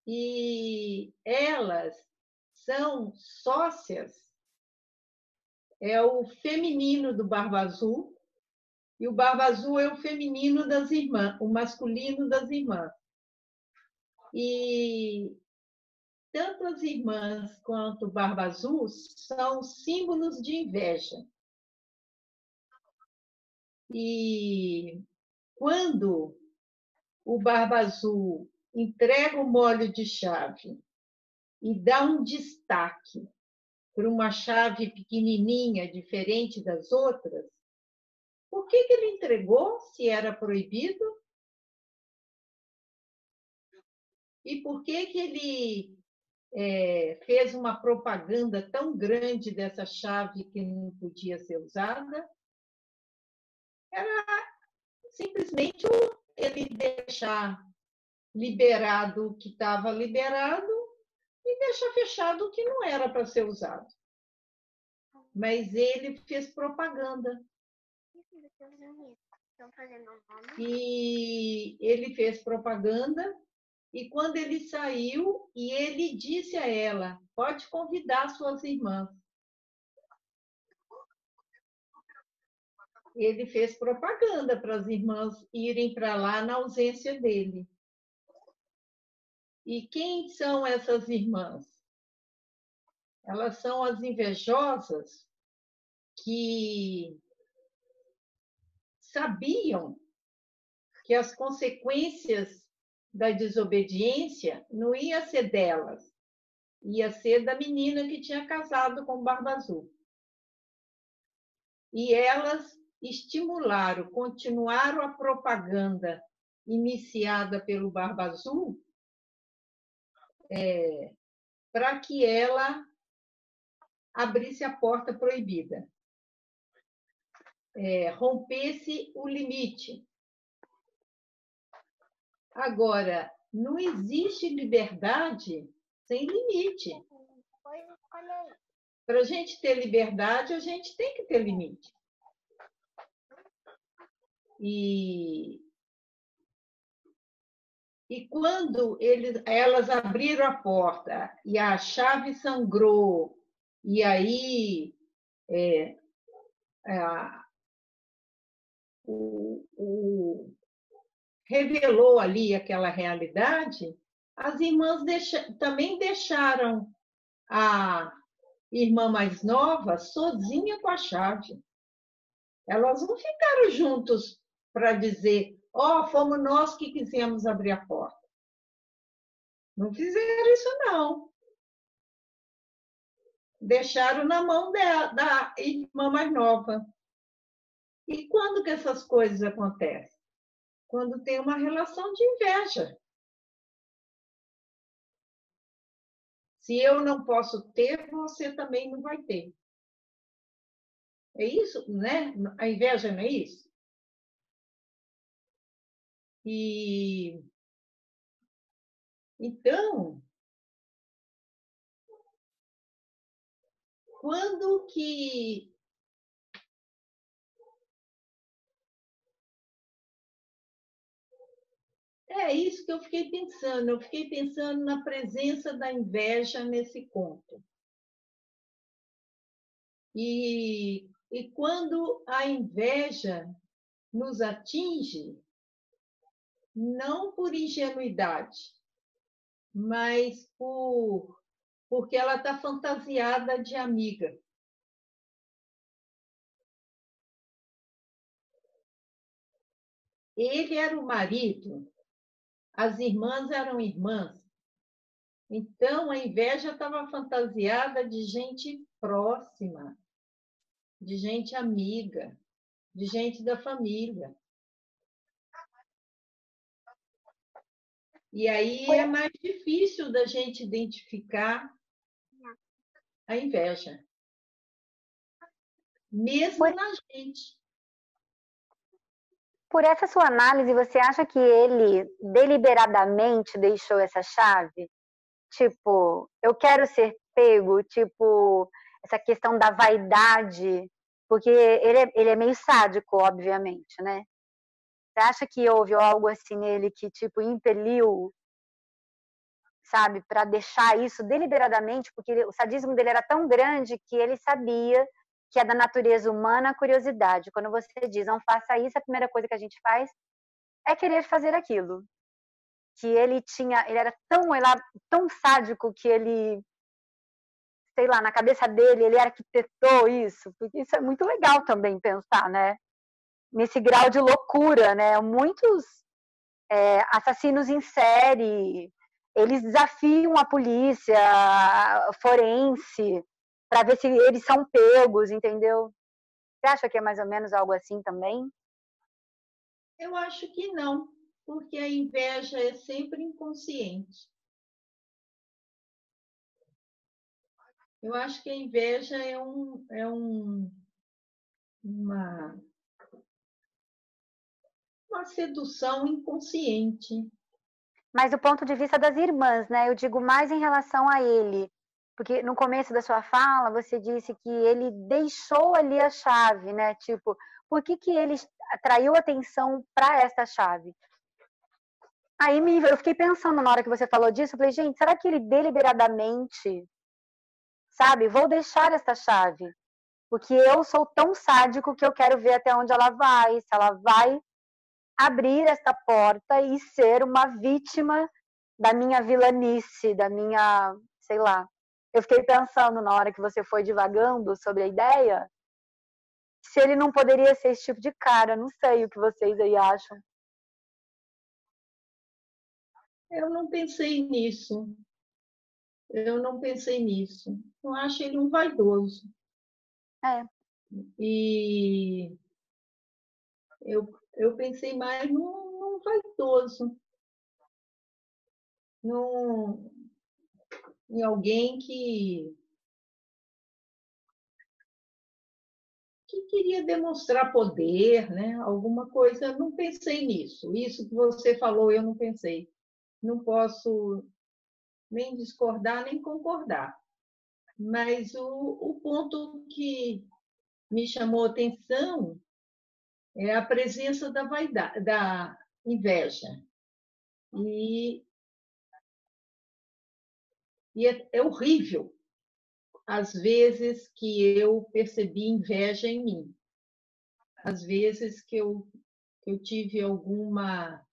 E elas são sócias, é o feminino do Barba Azul, e o Barba Azul é o feminino das irmãs, o masculino das irmãs. E tanto as irmãs quanto o Barba Azul são símbolos de inveja. E quando o Barba Azul entrega o molho de chave e dá um destaque para uma chave pequenininha, diferente das outras, por que ele entregou se era proibido? E por que ele fez uma propaganda tão grande dessa chave que não podia ser usada? Era simplesmente ele deixar liberado o que estava liberado e deixar fechado o que não era para ser usado. Mas ele fez propaganda. E ele fez propaganda, e quando ele saiu, e ele disse a ela, pode convidar suas irmãs. Ele fez propaganda para as irmãs irem para lá na ausência dele. E quem são essas irmãs? Elas são as invejosas que sabiam que as consequências da desobediência não ia ser delas, ia ser da menina que tinha casado com o Barba Azul. E elas estimularam, continuaram a propaganda iniciada pelo Barba Azul para que ela abrisse a porta proibida, rompesse o limite. Agora, não existe liberdade sem limite. Para a gente ter liberdade, a gente tem que ter limite. E quando elas abriram a porta e a chave sangrou, e aí revelou ali aquela realidade, as irmãs também deixaram a irmã mais nova sozinha com a chave. Elas não ficaram juntos para dizer, fomos nós que quisemos abrir a porta. Não fizeram isso, não. Deixaram na mão da irmã mais nova. E quando que essas coisas acontecem? Quando tem uma relação de inveja. Se eu não posso ter, você também não vai ter. É isso, né? A inveja não é isso? E então, quando que é isso que eu fiquei pensando. Eu fiquei pensando na presença da inveja nesse conto. E quando a inveja nos atinge, não por ingenuidade, mas porque ela está fantasiada de amiga. Ele era o marido, as irmãs eram irmãs. Então, a inveja estava fantasiada de gente próxima, de gente amiga, de gente da família. E aí é mais difícil da gente identificar a inveja, mesmo na gente. Por essa sua análise, você acha que ele deliberadamente deixou essa chave? Tipo, eu quero ser pego, tipo, essa questão da vaidade, porque ele é meio sádico, obviamente, né? Você acha que houve algo assim nele que, tipo, impeliu, sabe, para deixar isso deliberadamente? Porque o sadismo dele era tão grande que ele sabia que é da natureza humana a curiosidade. Quando você diz, não faça isso, a primeira coisa que a gente faz é querer fazer aquilo. Que ele era tão sádico que ele, sei lá, na cabeça dele, ele arquitetou isso, porque isso é muito legal também pensar, né? Nesse grau de loucura, né? Muitos assassinos em série, eles desafiam a polícia forense para ver se eles são pegos, entendeu? Você acha que é mais ou menos algo assim também? Eu acho que não, porque a inveja é sempre inconsciente. Eu acho que a inveja é uma sedução inconsciente. Mas do ponto de vista das irmãs, né? Eu digo mais em relação a ele. Porque no começo da sua fala, você disse que ele deixou ali a chave, né? Tipo, por que ele atraiu atenção para essa chave? Aí eu fiquei pensando na hora que você falou disso, eu falei, gente, será que ele deliberadamente, sabe, vou deixar essa chave? Porque eu sou tão sádico que eu quero ver até onde ela vai, se ela vai abrir esta porta e ser uma vítima da minha vilanice, da minha, sei lá. Eu fiquei pensando na hora que você foi divagando sobre a ideia, se ele não poderia ser esse tipo de cara. Não sei o que vocês aí acham. Eu não pensei nisso. Eu não pensei nisso. Eu acho ele um vaidoso. É. E eu pensei mais num vaidoso, em alguém que queria demonstrar poder, né? Alguma coisa. Eu não pensei nisso. Isso que você falou, eu não pensei. Não posso nem discordar, nem concordar. Mas o ponto que me chamou a atenção é a presença da vaidade, da inveja. E, é horrível às vezes que eu percebi inveja em mim. Às vezes que eu tive uma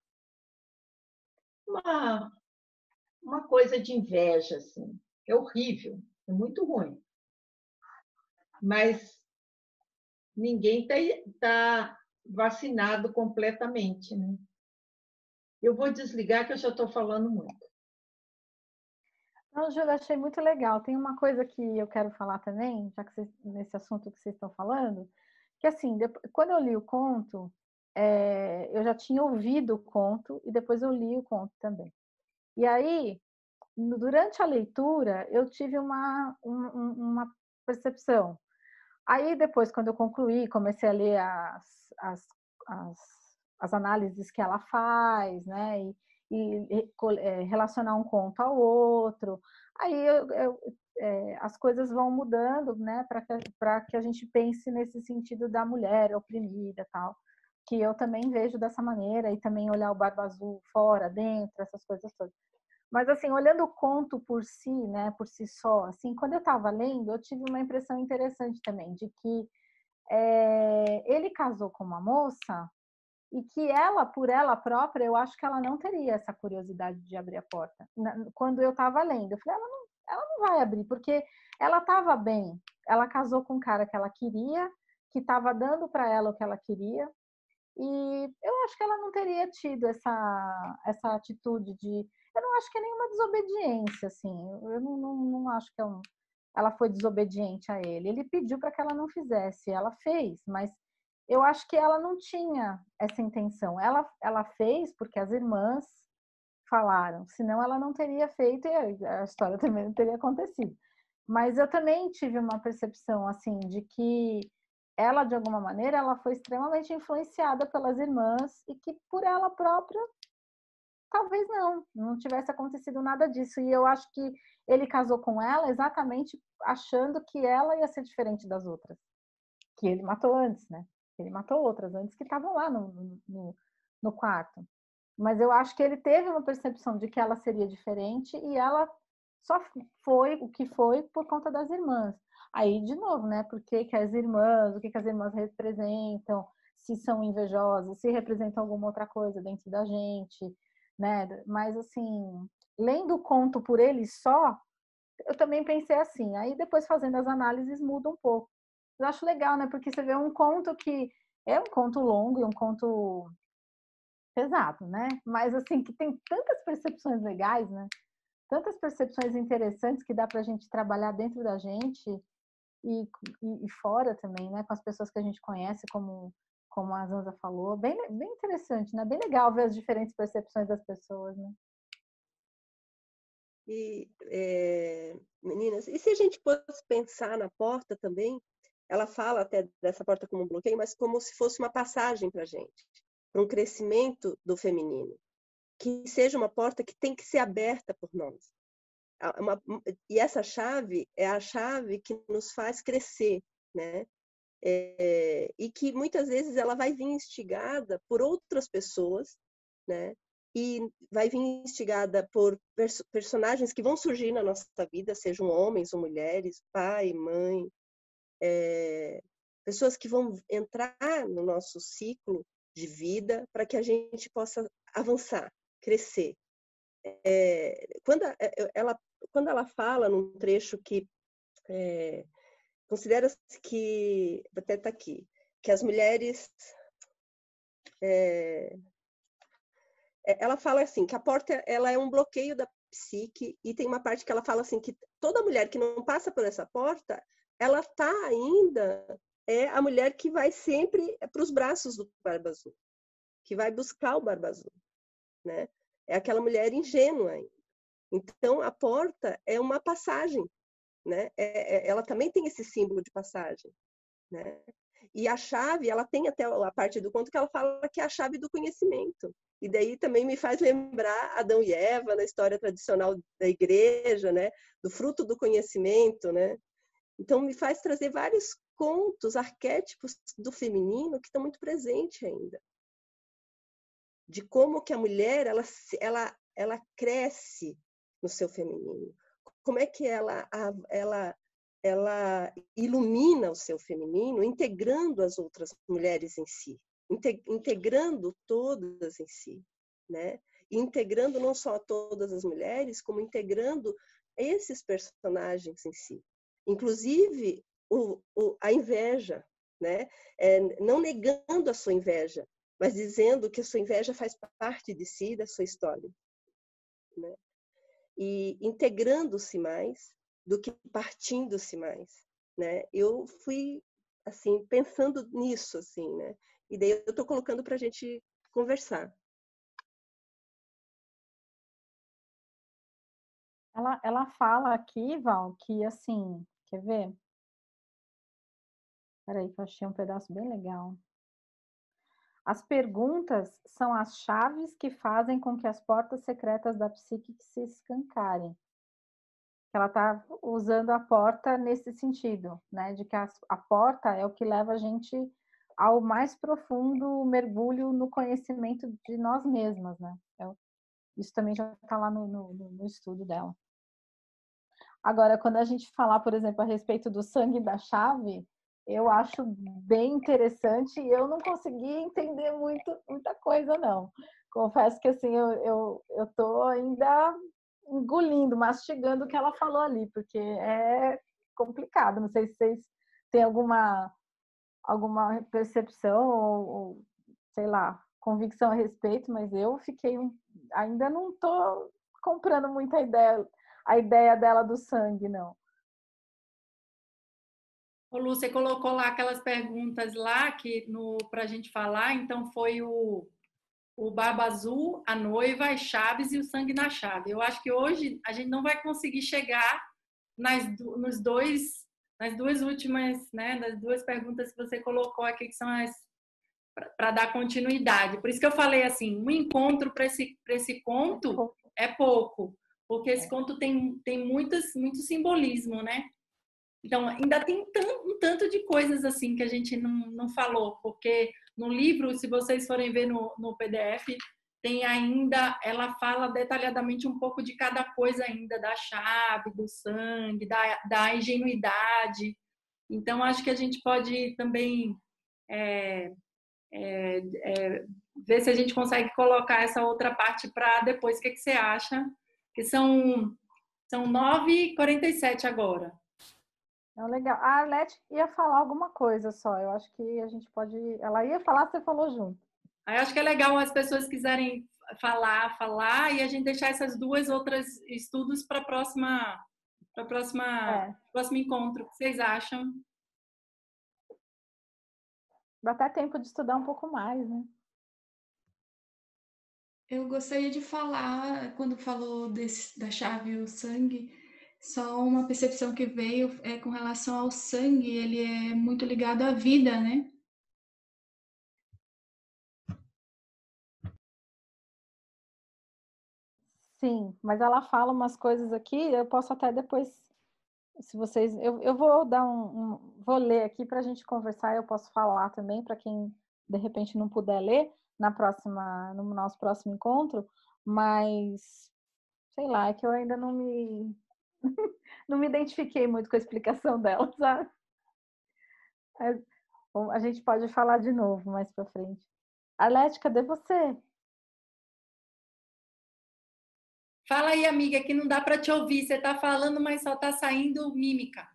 coisa de inveja, assim. É horrível, é muito ruim. Mas ninguém tá vacinado completamente, né? Eu vou desligar que eu já estou falando muito. Não, Júlia, achei muito legal. Tem uma coisa que eu quero falar também, já que nesse assunto que vocês estão falando, que assim, quando eu li o conto, eu já tinha ouvido o conto e depois eu li o conto também. E aí, durante a leitura, eu tive uma percepção. Aí depois, quando eu concluí, comecei a ler as, as, as análises que ela faz, né? Relacionar um conto ao outro. Aí as coisas vão mudando, né? Para que a gente pense nesse sentido da mulher oprimida, tal, que eu também vejo dessa maneira, e também olhar o Barba Azul fora, dentro, essas coisas todas. Mas assim, olhando o conto por si, né, por si só, assim, quando eu estava lendo, eu tive uma impressão interessante também de que ele casou com uma moça e que ela, por ela própria, eu acho que ela não teria essa curiosidade de abrir a porta. Quando eu estava lendo, eu falei, ela não vai abrir, porque ela estava bem. Ela casou com um cara que ela queria, que estava dando para ela o que ela queria, e eu acho que ela não teria tido essa atitude de... Eu não acho que é nenhuma desobediência, assim. Eu não acho que ela foi desobediente a ele. Ele pediu para que ela não fizesse, ela fez, mas eu acho que ela não tinha essa intenção. Ela fez porque as irmãs falaram, senão ela não teria feito e a história também não teria acontecido. Mas eu também tive uma percepção, assim, de que ela, de alguma maneira, ela foi extremamente influenciada pelas irmãs e que por ela própria, talvez não tivesse acontecido nada disso. E eu acho que ele casou com ela exatamente achando que ela ia ser diferente das outras, que ele matou antes, né? Ele matou outras antes que estavam lá no quarto. Mas eu acho que ele teve uma percepção de que ela seria diferente e ela só foi o que foi por conta das irmãs. Aí, de novo, né? Por que as irmãs, o que as irmãs representam, se são invejosas, se representam alguma outra coisa dentro da gente, né? Mas, assim, lendo o conto por ele só, eu também pensei assim. Aí, depois, fazendo as análises, muda um pouco. Eu acho legal, né? Porque você vê um conto que é um conto longo e um conto pesado, né? Mas assim, que tem tantas percepções legais, né? Tantas percepções interessantes que dá para a gente trabalhar dentro da gente e fora também, né? Com as pessoas que a gente conhece, como a Zanza falou. Bem interessante, né? Bem legal ver as diferentes percepções das pessoas, né? E, meninas, e se a gente fosse pensar na porta também, ela fala até dessa porta como um bloqueio, mas como se fosse uma passagem para a gente, para um crescimento do feminino, que seja uma porta que tem que ser aberta por nós. E essa chave é a chave que nos faz crescer, né? E que muitas vezes ela vai vir instigada por outras pessoas, né? E vai vir instigada por personagens que vão surgir na nossa vida, sejam homens ou mulheres, pai, mãe, pessoas que vão entrar no nosso ciclo de vida para que a gente possa avançar, crescer. Quando ela fala num trecho que considera-se que, até está aqui, que as mulheres ela fala assim, que a porta ela é um bloqueio da psique, e tem uma parte que ela fala assim, que toda mulher que não passa por essa porta, ela está ainda, é a mulher que vai sempre para os braços do Barba Azul, que vai buscar o Barba Azul, né? É aquela mulher ingênua ainda. Então, a porta é uma passagem, né? Ela também tem esse símbolo de passagem, né? E a chave, ela tem até a parte do conto que ela fala que é a chave do conhecimento. E daí também me faz lembrar Adão e Eva, na história tradicional da igreja, né? Do fruto do conhecimento, né? Então, me faz trazer vários contos, arquétipos do feminino que estão muito presentes ainda. De como que a mulher, ela cresce no seu feminino. Como é que ela ilumina o seu feminino, integrando as outras mulheres em si, integrando todas em si, né? E integrando não só todas as mulheres, como integrando esses personagens em si. Inclusive, a inveja, né? Não negando a sua inveja, mas dizendo que a sua inveja faz parte de si, da sua história, né? E integrando-se mais do que partindo-se mais, né? Eu fui assim pensando nisso, assim, né? E daí eu estou colocando para a gente conversar. Ela fala aqui, Val, que assim, quer ver? Peraí, que eu achei um pedaço bem legal. As perguntas são as chaves que fazem com que as portas secretas da psique se escancarem. Ela está usando a porta nesse sentido, né? De que a porta é o que leva a gente ao mais profundo mergulho no conhecimento de nós mesmas, né? Isso também já está lá no estudo dela. Agora, quando a gente falar, por exemplo, a respeito do sangue da chave, eu acho bem interessante e eu não consegui entender muita coisa, não. Confesso que assim, eu tô ainda engolindo, mastigando o que ela falou ali, porque é complicado. Não sei se vocês têm alguma percepção ou sei lá, convicção a respeito, mas eu ainda não estou comprando muita a ideia dela do sangue, não. Ô, Lu, você colocou lá aquelas perguntas lá para a gente falar, então foi o Barba Azul, a noiva, as chaves e o sangue na chave. Eu acho que hoje a gente não vai conseguir chegar nas duas últimas, né, das duas perguntas que você colocou aqui, que são as para dar continuidade. Por isso que eu falei assim, um encontro para esse conto é pouco, porque esse conto tem muito simbolismo, né? Então, ainda tem um tanto de coisas assim que a gente não falou, porque no livro, se vocês forem ver no PDF, tem ainda, ela fala detalhadamente um pouco de cada coisa ainda, da chave, do sangue, da ingenuidade. Então, acho que a gente pode também ver se a gente consegue colocar essa outra parte para depois. O que você acha? Que são 9h47 agora. É legal. A Arlete ia falar alguma coisa só. Eu acho que a gente pode. Ela ia falar, você falou junto. Aí acho que é legal as pessoas quiserem falar e a gente deixar essas duas outras estudos para próximo encontro. O que vocês acham? Dá até tempo de estudar um pouco mais, né? Eu gostaria de falar, quando falou da chave e o sangue, só uma percepção que veio é com relação ao sangue, ele é muito ligado à vida, né? Sim, mas ela fala umas coisas aqui, eu posso até depois, se vocês, eu vou dar vou ler aqui para a gente conversar, eu posso falar também para quem de repente não puder ler no nosso próximo encontro, mas sei lá, é que eu ainda não me identifiquei muito com a explicação dela, sabe? A gente pode falar de novo mais para frente. Arlete, cadê você? Fala aí, amiga, que não dá para te ouvir. Você está falando, mas só está saindo mímica.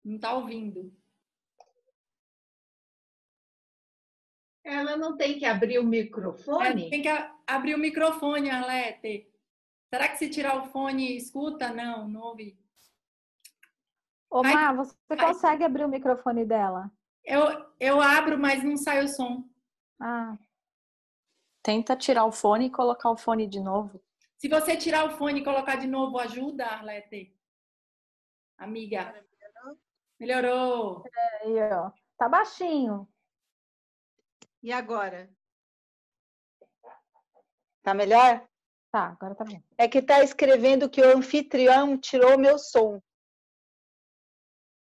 Não está ouvindo. Ela não tem que abrir o microfone? Tem que abrir o microfone, Arlete. Será que se tirar o fone, escuta? Não, não ouvi. Ô, Má, você consegue abrir o microfone dela? Eu abro, mas não sai o som. Ah. Tenta tirar o fone e colocar o fone de novo. Se você tirar o fone e colocar de novo, ajuda, Arlete? Amiga. Melhorou. Aí, ó. Tá baixinho. E agora? Tá melhor? Tá, agora tá bom. É que tá escrevendo que o anfitrião tirou meu som.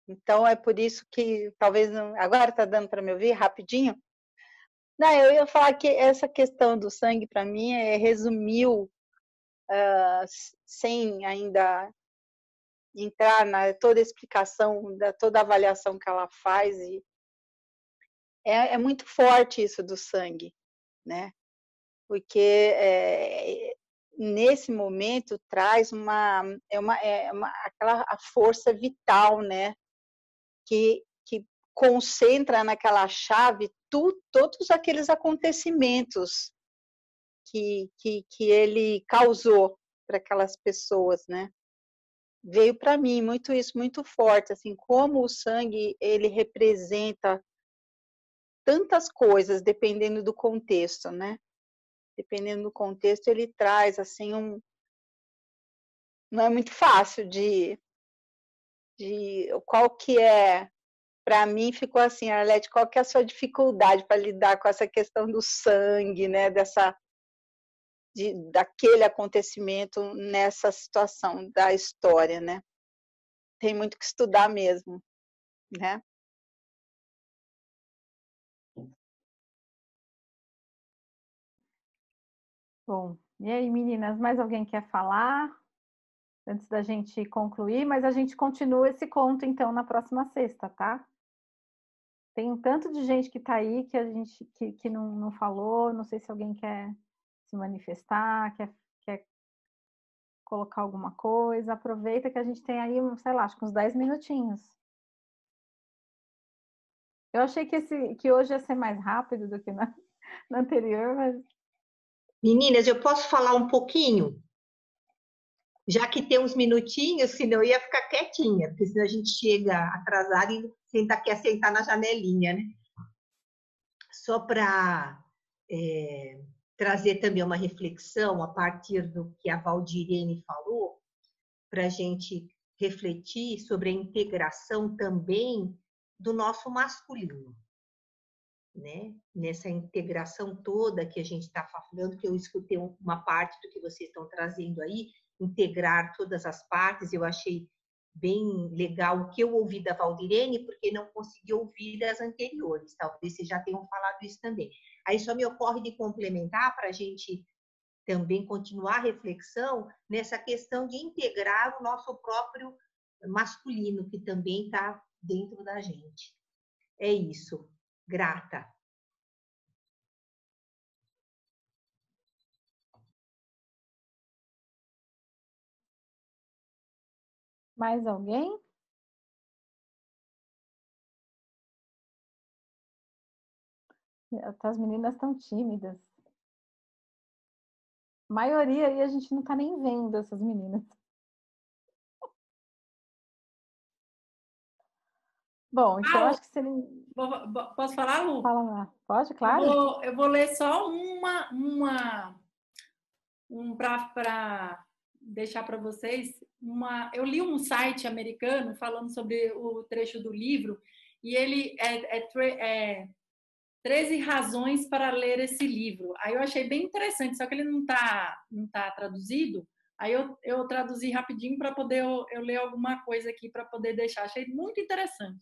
Então é por isso que talvez não... Agora tá dando para me ouvir rapidinho? Não, eu ia falar que essa questão do sangue para mim resumiu sem ainda entrar na toda a explicação, toda a avaliação que ela faz. E é muito forte isso do sangue, né? Porque nesse momento traz aquela a força vital, né? Que concentra naquela chave todos aqueles acontecimentos que ele causou para aquelas pessoas, né? Veio para mim muito isso, muito forte, assim, como o sangue ele representa tantas coisas dependendo do contexto, né? Dependendo do contexto, ele traz assim não é muito fácil de qual que é. Para mim ficou assim, Arlete, qual que é a sua dificuldade para lidar com essa questão do sangue, né? Daquele acontecimento nessa situação da história, né? Tem muito que estudar mesmo, né? Bom, e aí, meninas, mais alguém quer falar? Antes da gente concluir, mas a gente continua esse conto, então, na próxima sexta, tá? Tem um tanto de gente que tá aí que a gente que não falou, não sei se alguém quer se manifestar, quer colocar alguma coisa. Aproveita que a gente tem aí, sei lá, acho que uns 10 minutinhos. Eu achei que hoje ia ser mais rápido do que na anterior, mas... Meninas, eu posso falar um pouquinho? Já que tem uns minutinhos, senão eu ia ficar quietinha, porque senão a gente chega atrasada e quer sentar na janelinha, né? Só para trazer também uma reflexão a partir do que a Valdirene falou, para a gente refletir sobre a integração também do nosso masculino, né? Nessa integração toda que a gente está falando, que eu escutei uma parte do que vocês estão trazendo aí, integrar todas as partes, eu achei bem legal o que eu ouvi da Valdirene, porque não consegui ouvir das anteriores, talvez vocês já tenham falado isso também. Aí só me ocorre de complementar para a gente também continuar a reflexão nessa questão de integrar o nosso próprio masculino, que também está dentro da gente. É isso. Grata. Mais alguém? As meninas estão tímidas. A maioria aí a gente não está nem vendo essas meninas. Bom, então acho que seria... Posso falar, Lu? Fala lá. Pode, claro. Eu vou ler só para deixar para vocês. Eu li um site americano falando sobre o trecho do livro e ele 13 razões para ler esse livro. Aí eu achei bem interessante, só que ele não tá traduzido. Aí eu traduzi rapidinho para poder eu ler alguma coisa aqui para poder deixar. Achei muito interessante.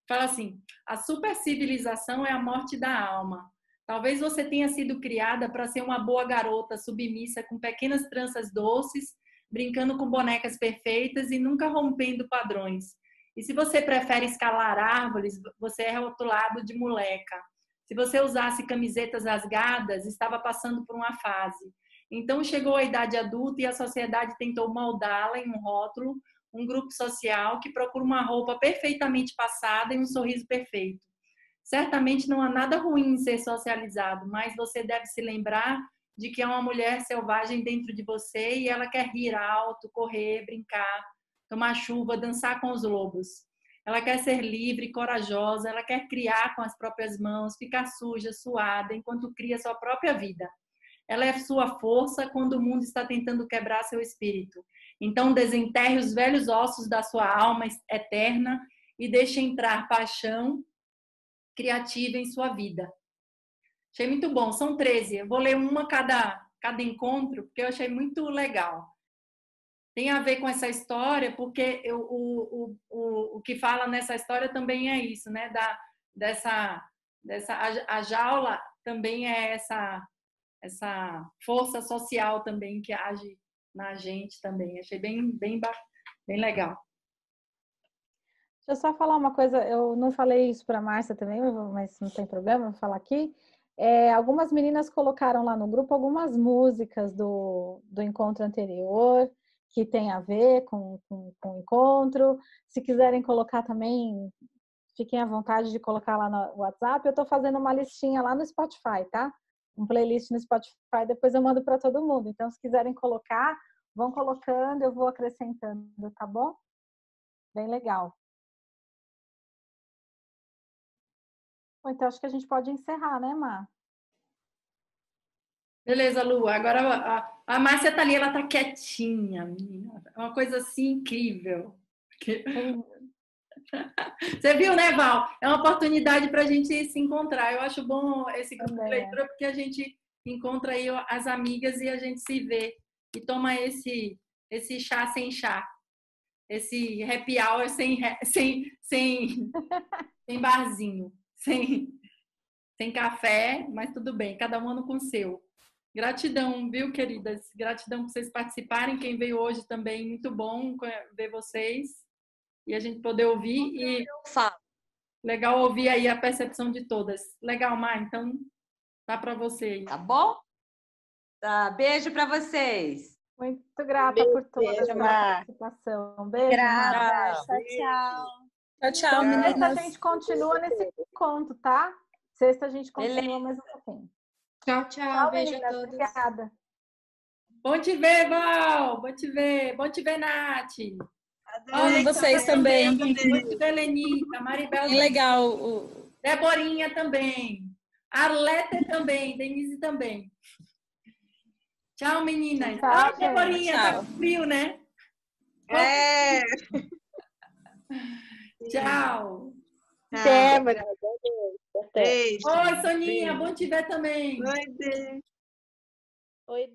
Fala assim: a supercivilização é a morte da alma. Talvez você tenha sido criada para ser uma boa garota submissa com pequenas tranças doces, brincando com bonecas perfeitas e nunca rompendo padrões. E se você prefere escalar árvores, você é rotulado de moleca. Se você usasse camisetas rasgadas, estava passando por uma fase. Então chegou a idade adulta e a sociedade tentou moldá-la em um rótulo, um grupo social que procura uma roupa perfeitamente passada e um sorriso perfeito. Certamente não há nada ruim em ser socializado, mas você deve se lembrar de que há uma mulher selvagem dentro de você e ela quer rir alto, correr, brincar, tomar chuva, dançar com os lobos. Ela quer ser livre, corajosa, ela quer criar com as próprias mãos, ficar suja, suada, enquanto cria sua própria vida. Ela é sua força quando o mundo está tentando quebrar seu espírito. Então, desenterre os velhos ossos da sua alma eterna e deixe entrar paixão criativa em sua vida. Achei muito bom. São 13. Eu vou ler uma cada encontro, porque eu achei muito legal. Tem a ver com essa história, porque o que fala nessa história também é isso, né? A jaula também é essa força social também que age na gente também. Achei bem legal. Deixa eu só falar uma coisa, eu não falei isso para a Márcia também, mas não tem problema, vou falar aqui. Algumas meninas colocaram lá no grupo algumas músicas do encontro anterior, que tem a ver com o encontro. Se quiserem colocar também, fiquem à vontade de colocar lá no WhatsApp. Eu estou fazendo uma listinha lá no Spotify, tá? Um playlist no Spotify, depois eu mando para todo mundo. Então, se quiserem colocar, vão colocando, eu vou acrescentando, tá bom? Bem legal. Então, acho que a gente pode encerrar, né, Má? Beleza, Lu. Agora a Márcia tá ali, ela tá quietinha, menina. É uma coisa assim incrível. Você viu, né, Val? É uma oportunidade para a gente se encontrar. Eu acho bom esse grupo de leitura, porque a gente encontra aí as amigas e a gente se vê e toma esse chá sem chá. Esse happy hour sem barzinho, sem café, mas tudo bem, cada um com o seu. Gratidão, viu, queridas? Gratidão por vocês participarem. Quem veio hoje também, muito bom ver vocês e a gente poder ouvir. E legal ouvir aí a percepção de todas. Legal, Mar, então tá para você aí. Tá bom? Tá, beijo para vocês. Muito grata por toda a participação. Beijo, Mar. Tchau, tchau, meninas. Sexta a gente continua nesse conto, tá? Sexta a gente continua mais um pouquinho. Tchau, beijo meninas, a todos. Obrigada. Bom te ver, Val. Bom te ver, Nath. Olha, vocês também. Bom te ver, Lenita. Maribel. Que legal. Deborinha também. Arlete também. Denise também. Tchau, meninas. Tchau, Deborinha. Tchau. Tá frio, né? Tchau. Débora. Oi, Soninha. Bom te ver também. Oi, Dê. Oi,